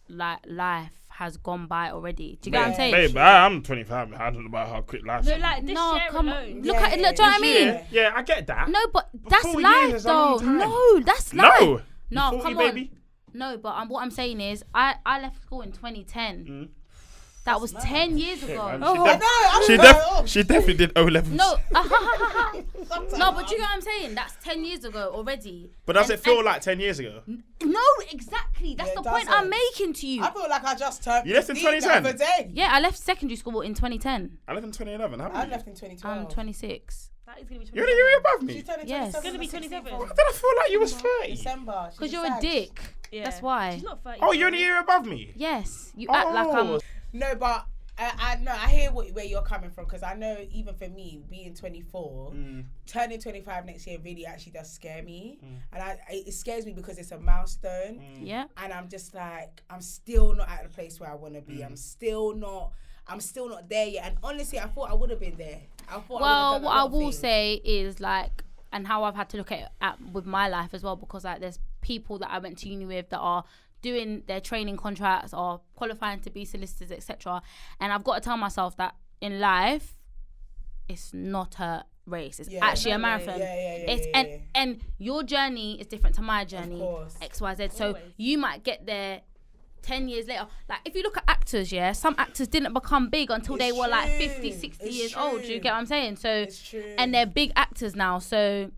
S2: like life has gone by already. Do you get what I'm saying?
S1: Babe, I'm 25. I don't know about how quick life.
S3: No, like this
S2: No,
S3: year
S2: come
S3: alone.
S2: on. Look at it. Look, do you know what I mean?
S1: Yeah, I get that.
S2: No, but that's
S1: 4
S2: life
S1: years is a
S2: though.
S1: long time.
S2: No, that's life.
S1: No.
S2: No,
S1: You 40,
S2: come on.
S1: baby?
S2: No, but what I'm saying is, I left school in 2010. That was 10 years ago.
S1: man.
S2: Oh,
S1: She
S4: I know.
S1: She definitely did O levels.
S2: no, no, but you know what I'm saying? That's 10 years ago already.
S1: But does
S2: And-
S1: it feel
S2: and-
S1: like 10 years ago?
S2: No, exactly. That's
S4: Yeah,
S2: the
S4: it
S2: point
S4: doesn't.
S2: I'm making to you.
S4: I feel like I just turned.
S1: You left in
S4: 15 the
S1: 2010?
S4: other day.
S2: Yeah, I left secondary school in 2010.
S1: I left in 2011. Haven't
S4: I
S1: you?
S4: left in 2012.
S2: I'm 26.
S3: That is gonna be.
S1: You're a year above me.
S4: She's turning
S2: Yes.
S4: 27
S2: It's
S3: gonna be
S4: on the
S3: 27.
S4: 16th of
S1: Did I feel like you was 30?
S4: December.
S2: Because you're a dick.
S3: Yeah.
S2: That's why.
S3: She's not 30.
S1: Oh, you're a year above me?
S2: Yes, you act like
S1: Oh.
S2: I'm.
S4: No, but I know I hear where you're coming from, because I know even for me being 24, turning 25 next year really actually does scare me, and it scares me because it's a milestone,
S2: Yeah.
S4: and I'm just like I'm still not at the place where I want to be. I'm still not there yet, and honestly, I thought I would have been there.
S2: Well, what I will say is like, and how I've had to look at it with my life as well, because like there's people that I went to uni with that are doing their training contracts or qualifying to be solicitors, etc. And I've got to tell myself that in life, it's not a race. It's actually a marathon. And your journey is different to my journey.
S4: course.
S2: X, Y, Z. So
S3: Always.
S2: you might get there 10 years later. Like if you look at actors, yeah, some actors didn't become big until
S4: It's
S2: they were like
S4: true.
S2: 50, 60
S4: It's
S2: years old. Do you
S4: true.
S2: get what I'm saying? So
S4: It's true.
S2: and they're big actors now. So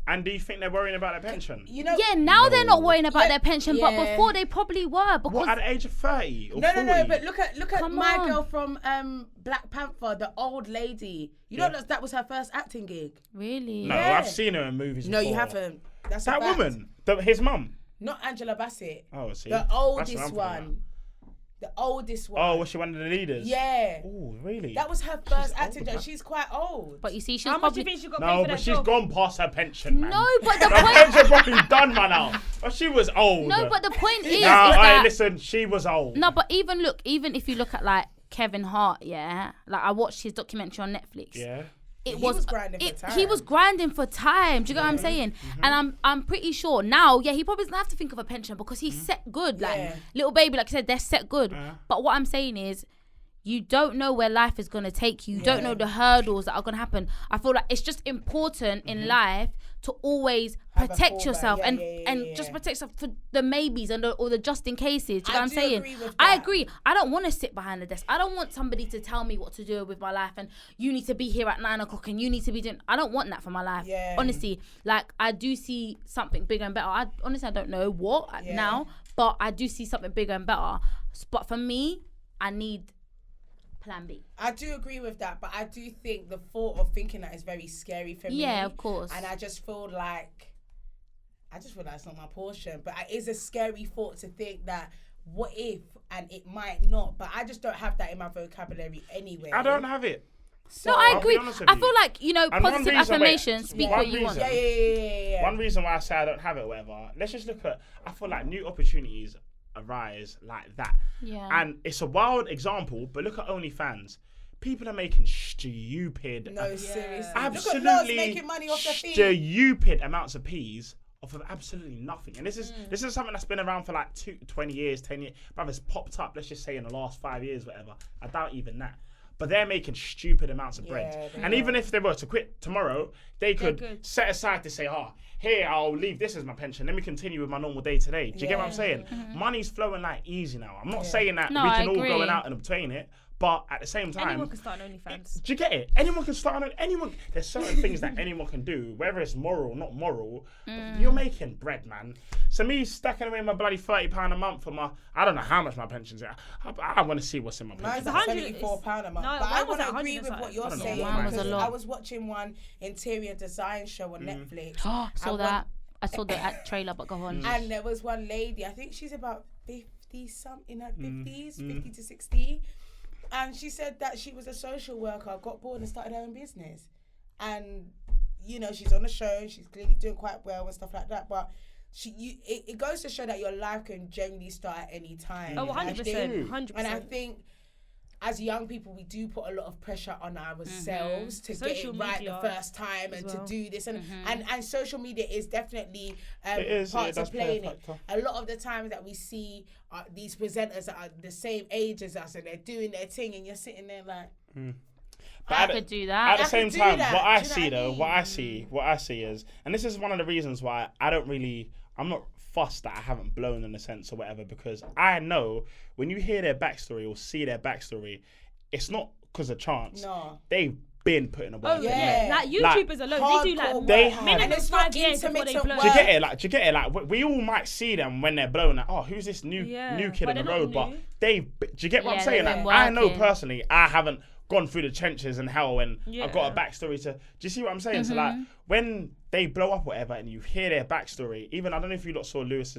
S1: And do you think they're worrying about their pension?
S4: You know,
S2: yeah, now they're not worrying about
S4: Yeah,
S2: their pension, but
S4: yeah.
S2: before they probably were because
S1: What, at the age of 30 or
S4: No,
S1: 40?
S4: but look at
S2: Come
S4: my
S2: on.
S4: girl from Black Panther, the old lady. You know that was her first acting gig.
S2: really.
S1: No,
S4: Yeah.
S1: I've seen her in movies
S4: No, you
S1: before.
S4: haven't. That's a
S1: That
S4: fact.
S1: woman? His mum?
S4: Not Angela Bassett.
S1: Oh, see.
S4: The
S1: That's what I'm
S4: oldest
S1: thinking
S4: one. The oldest one.
S1: Oh, was she one of the leaders?
S4: Yeah.
S1: Oh, really?
S4: That was her first
S1: old,
S4: acting job.
S1: man.
S4: She's quite old.
S2: But you see, she
S3: How
S2: was
S3: much do
S2: probably
S3: you think she got paid
S1: No,
S3: for
S1: but
S3: that
S1: she's
S3: job?
S1: gone past her pension, man.
S2: no, but the
S1: Her
S2: point.
S1: pension probably done, man. Now, but she was old.
S2: No, but the point is
S1: No,
S2: that
S1: listen, she was old.
S2: no, but even if you look at like Kevin Hart, yeah, like I watched his documentary on Netflix.
S1: Yeah.
S2: It
S4: He was grinding for time.
S2: He was grinding for time. Do you get what I'm saying? And I'm pretty sure now, yeah, he probably doesn't have to think of a pension because he's set good. Like
S4: Yeah.
S2: little baby, like I said, they're set good. But what I'm saying is, you don't know where life is gonna take you. You don't know the hurdles that are gonna happen. I feel like it's just important in life to always
S4: Have a
S2: protect
S4: fallback.
S2: yourself
S4: Yeah,
S2: and
S4: yeah.
S2: just protect yourself for the maybes and or the just in cases. Do you know what I'm
S4: do
S2: saying?
S4: agree with
S2: I
S4: that.
S2: agree. I don't want to sit behind the desk. I don't want somebody to tell me what to do with my life and you need to be here at 9 o'clock and you need to be doing. I don't want that for my life.
S4: Yeah.
S2: Honestly, like I do see something bigger and better. I don't know what
S4: Yeah.
S2: now, but I do see something bigger and better. But for me, I need plan B.
S4: I do agree with that, but I do think the thought of thinking that is very scary for me.
S2: Yeah, of course.
S4: And I just feel like it's not my portion. But it is a scary thought to think that what if, and it might not. But I just don't have that in my vocabulary anyway.
S1: I don't have it.
S4: So,
S2: No, I
S1: I'll be
S2: agree.
S1: honest with
S2: I
S1: you.
S2: feel like,
S1: And one
S2: positive
S1: reason-
S2: affirmations,
S1: wait,
S2: speak
S1: one
S2: what you want.
S1: reason-
S4: Yeah.
S1: One reason why I say I don't have it, or whatever. Let's just look at. I feel like new opportunities arise like that.
S2: Yeah.
S1: And it's a wild example, but look at OnlyFans. People are making stupid,
S4: No, seriously. Look
S1: absolutely
S4: at Loz making money off the fee.
S1: stupid amounts of peas off of absolutely nothing. And this is something that's been around for like 20 years, 10 years. But it's popped up, let's just say in the last 5 years, whatever. I doubt even that. But they're making stupid amounts of bread.
S4: Yeah, they
S1: And even if they were to quit tomorrow, they could
S3: good.
S1: set aside to say, here, I'll leave this as my pension. Let me continue with my normal day to day. Do you get what I'm saying? Money's flowing like easy now. I'm not saying that
S2: No,
S1: we
S2: I
S1: can all go
S2: agree.
S1: out and obtain it. But at the same time,
S3: Anyone can start an OnlyFans.
S1: do you get it? Anyone can start on anyone. There's certain things that anyone can do, whether it's moral or not moral. You're making bread, man. So me stacking away my bloody £30 a month for my, I don't know how much my pension's at. I want to see what's in my pension.
S4: Mine's
S3: a
S4: like
S3: hundred-
S4: £74 a month.
S3: No,
S4: but I
S3: mine was
S4: want to
S3: at
S4: agree
S3: 100
S4: with
S3: and
S4: what you're
S1: something.
S4: saying.
S2: Mine was a
S4: because
S2: lot.
S4: I was watching one interior design show on Netflix.
S2: Saw
S4: and
S2: that. I saw the trailer, but go on.
S4: And there was one lady, I think she's about 50 something, in her 50s, 50 to 60. And she said that she was a social worker, got bored and started her own business. And, she's on the show, she's clearly doing quite well and stuff like that. But it goes to show that your life can generally start at any time.
S3: Oh,
S4: And I
S3: 100%.
S4: think-
S3: 100%.
S4: And I think as young people, we do put a lot of pressure on ourselves to get
S3: Social
S4: it right
S3: media
S4: the first time and
S3: well.
S4: to do this. And social media is definitely
S1: It
S4: parts
S1: does
S4: of
S1: play a
S4: playing it.
S1: factor.
S4: A lot of the times that we see these presenters that are the same age as us and they're doing their thing and you're sitting there like...
S2: I could do that.
S1: At the
S4: I
S1: same
S4: could do
S1: time,
S4: that.
S1: what I
S4: Do you know
S1: see
S4: what I
S1: though,
S4: mean?
S1: what I see is, and this is one of the reasons why I'm not fussed that I haven't blown in a sense or whatever, because I know when you hear their backstory or see their backstory, it's not because of chance.
S4: No.
S1: They've been putting a work
S3: Oh,
S1: in
S3: yeah.
S1: there.
S3: Like YouTubers alone, they do like
S4: Hardcore
S1: They
S4: work.
S1: have-
S3: minimum
S4: And it's not
S3: 5 years before they
S4: intermittent
S3: blow.
S4: work.
S1: Do you get it? Like, do you get it? Like, we all might see them when they're blown. Like, oh, who's this new kid
S3: but
S1: on the
S3: they're
S1: road?
S3: not
S1: But
S3: new.
S1: do you get what I'm
S2: Yeah,
S1: saying?
S2: they've
S1: Like,
S2: been
S1: I know
S2: working.
S1: personally, I haven't gone through the trenches and hell, and I've got a
S3: Yeah.
S1: backstory to. Do you see what I'm saying? So like, when they blow up, or whatever, and you hear their backstory, even I don't know if you lot saw Lewis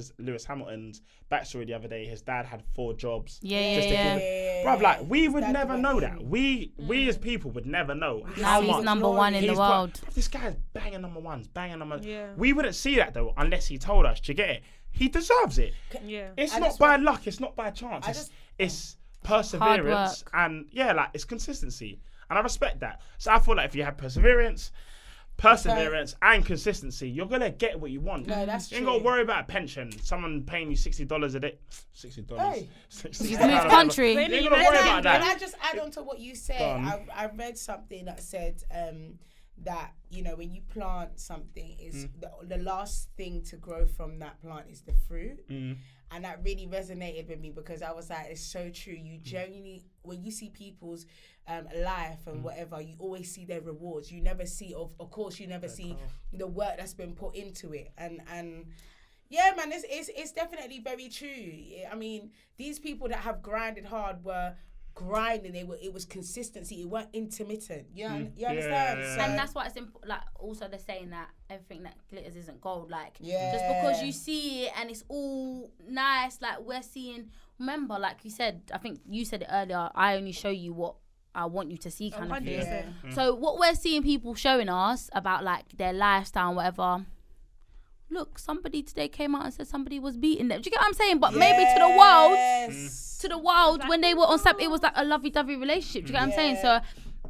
S1: Hamilton's backstory the other day. His dad had 4 jobs.
S2: Yeah,
S1: just to
S2: yeah,
S1: keep
S2: yeah.
S1: it. Bruv, like we would
S4: Dad
S1: never
S4: went
S1: know
S4: in.
S1: that. We as people would never know
S2: Now
S1: how
S2: he's
S1: much.
S2: number one in the
S1: He's put-
S2: world.
S1: Bruv, this guy's banging number ones, banging number.
S3: Yeah.
S1: We wouldn't see that though unless he told us. Do you get it? He deserves it.
S3: Yeah.
S1: It's
S4: I
S1: not
S4: just
S1: by
S4: want-
S1: luck. It's not by chance.
S4: I
S1: It's,
S4: just-
S1: it's perseverance
S2: work.
S1: and like it's consistency. And I respect that. So I feel like if you have perseverance and consistency, you're gonna get what you want.
S4: No, that's
S1: You ain't
S4: true.
S1: gotta worry about a pension. Someone paying you $60 a day. $60.
S4: Hey.
S2: He's moved country.
S1: You ain't
S3: Really,
S1: gotta
S3: man?
S1: worry
S4: Can
S1: about that.
S4: I just add on to what you said?
S1: Go on.
S4: I read something that said that when you plant something, is the last thing to grow from that plant is the fruit. And that really resonated with me because I was like, it's so true. You genuinely, when you see people's life and whatever, you always see their rewards. You never see, of course, you never see the work that's been put into it. And yeah, man, it's definitely very true. I mean, these people that have grinded hard were grinding. It was consistency. It weren't intermittent. You understand?
S1: Yeah.
S4: So,
S2: And that's why it's like also they're saying that everything that glitters isn't gold. Like
S4: Yeah.
S2: just because you see it and it's all nice, like we're seeing. Remember, like you said, I think you said it earlier. I only show you what I want you to see, kind of thing.
S3: 100%.
S2: So what we're seeing people showing us about like their lifestyle, and whatever. Look, somebody today came out and said somebody was beating them. Do you get what I'm saying? But maybe to the world, when they were on Snap, it was like a lovey-dovey relationship. Do you get what I'm saying? So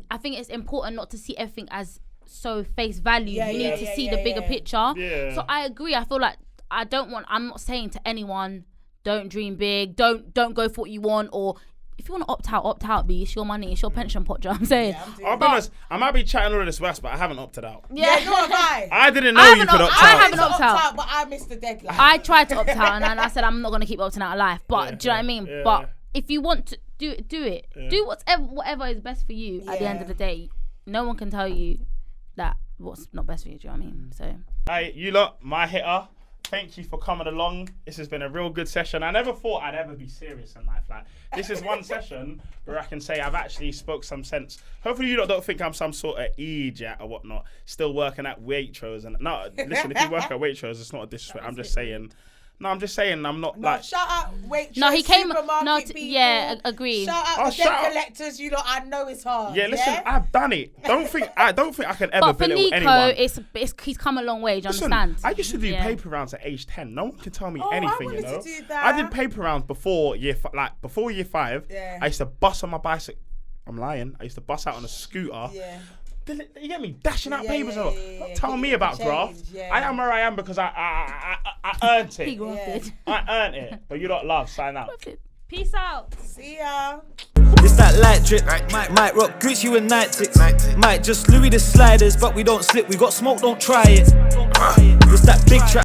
S2: I think it's important not to see everything as so face value. You need to see the bigger picture.
S1: Yeah.
S2: So I agree. I feel like I'm not saying to anyone, don't dream big, don't go for what you want, or if you want to opt out, B. It's your money, it's your pension pot. Do you know what I'm saying?
S1: I'll be honest, I might be chatting all of this West, but I haven't opted out.
S2: Yeah,
S4: nor have I.
S1: I didn't know you could opt out.
S2: I haven't opted out.
S4: But I missed the deadline.
S2: I tried to opt out, and I said I'm not going to keep opting out of life. But do you know what I mean?
S1: Yeah.
S2: But if you want to do it.
S1: Yeah.
S2: Do whatever is best for you. At the end of the day, no one can tell you that what's not best for you. Do you know what I mean? So.
S1: Hey, you lot, my hitter. Thank you for coming along. This has been a real good session. I never thought I'd ever be serious in life. Like, this is one session where I can say I've actually spoke some sense. Hopefully you lot don't think I'm some sort of idiot or whatnot, still working at Waitrose. And no, listen, if you work at Waitrose, it's not a disrespect. I'm just saying. No, I'm just saying I'm not like.
S4: Shout out Waitrose.
S2: No, he came.
S4: Supermarket people.
S2: Yeah, agree.
S4: Shout out the debt collectors. You know, I know it's hard.
S1: Yeah, listen, I've done it. Don't think I can ever
S2: But for
S1: belittle
S2: Nico,
S1: anyone.
S2: he's come a long way. Do you
S1: Listen,
S2: understand?
S1: I used to do
S2: Yeah.
S1: paper rounds at age 10. No one can tell me
S4: I
S1: anything,
S4: wanted
S1: you know.
S4: to do that.
S1: I did paper rounds before year 5.
S4: Yeah.
S1: I used to bust on my bicycle. I'm lying. I used to bust out on a scooter.
S4: Yeah.
S1: You get me dashing out papers.
S4: yeah,
S1: Don't
S4: yeah,
S1: tell
S4: get
S1: me
S4: you
S1: about
S4: the
S1: graft.
S4: change, yeah.
S1: I am where I am because I earned
S2: He
S1: it.
S2: grafted.
S1: I earned it. But you don't love. Sign out.
S3: Peace out.
S4: See ya.
S5: It's that light drip, might rock Gucci with night ticks. Might just Louis the sliders, but we don't slip. We got smoke, don't try it. It's that big trap.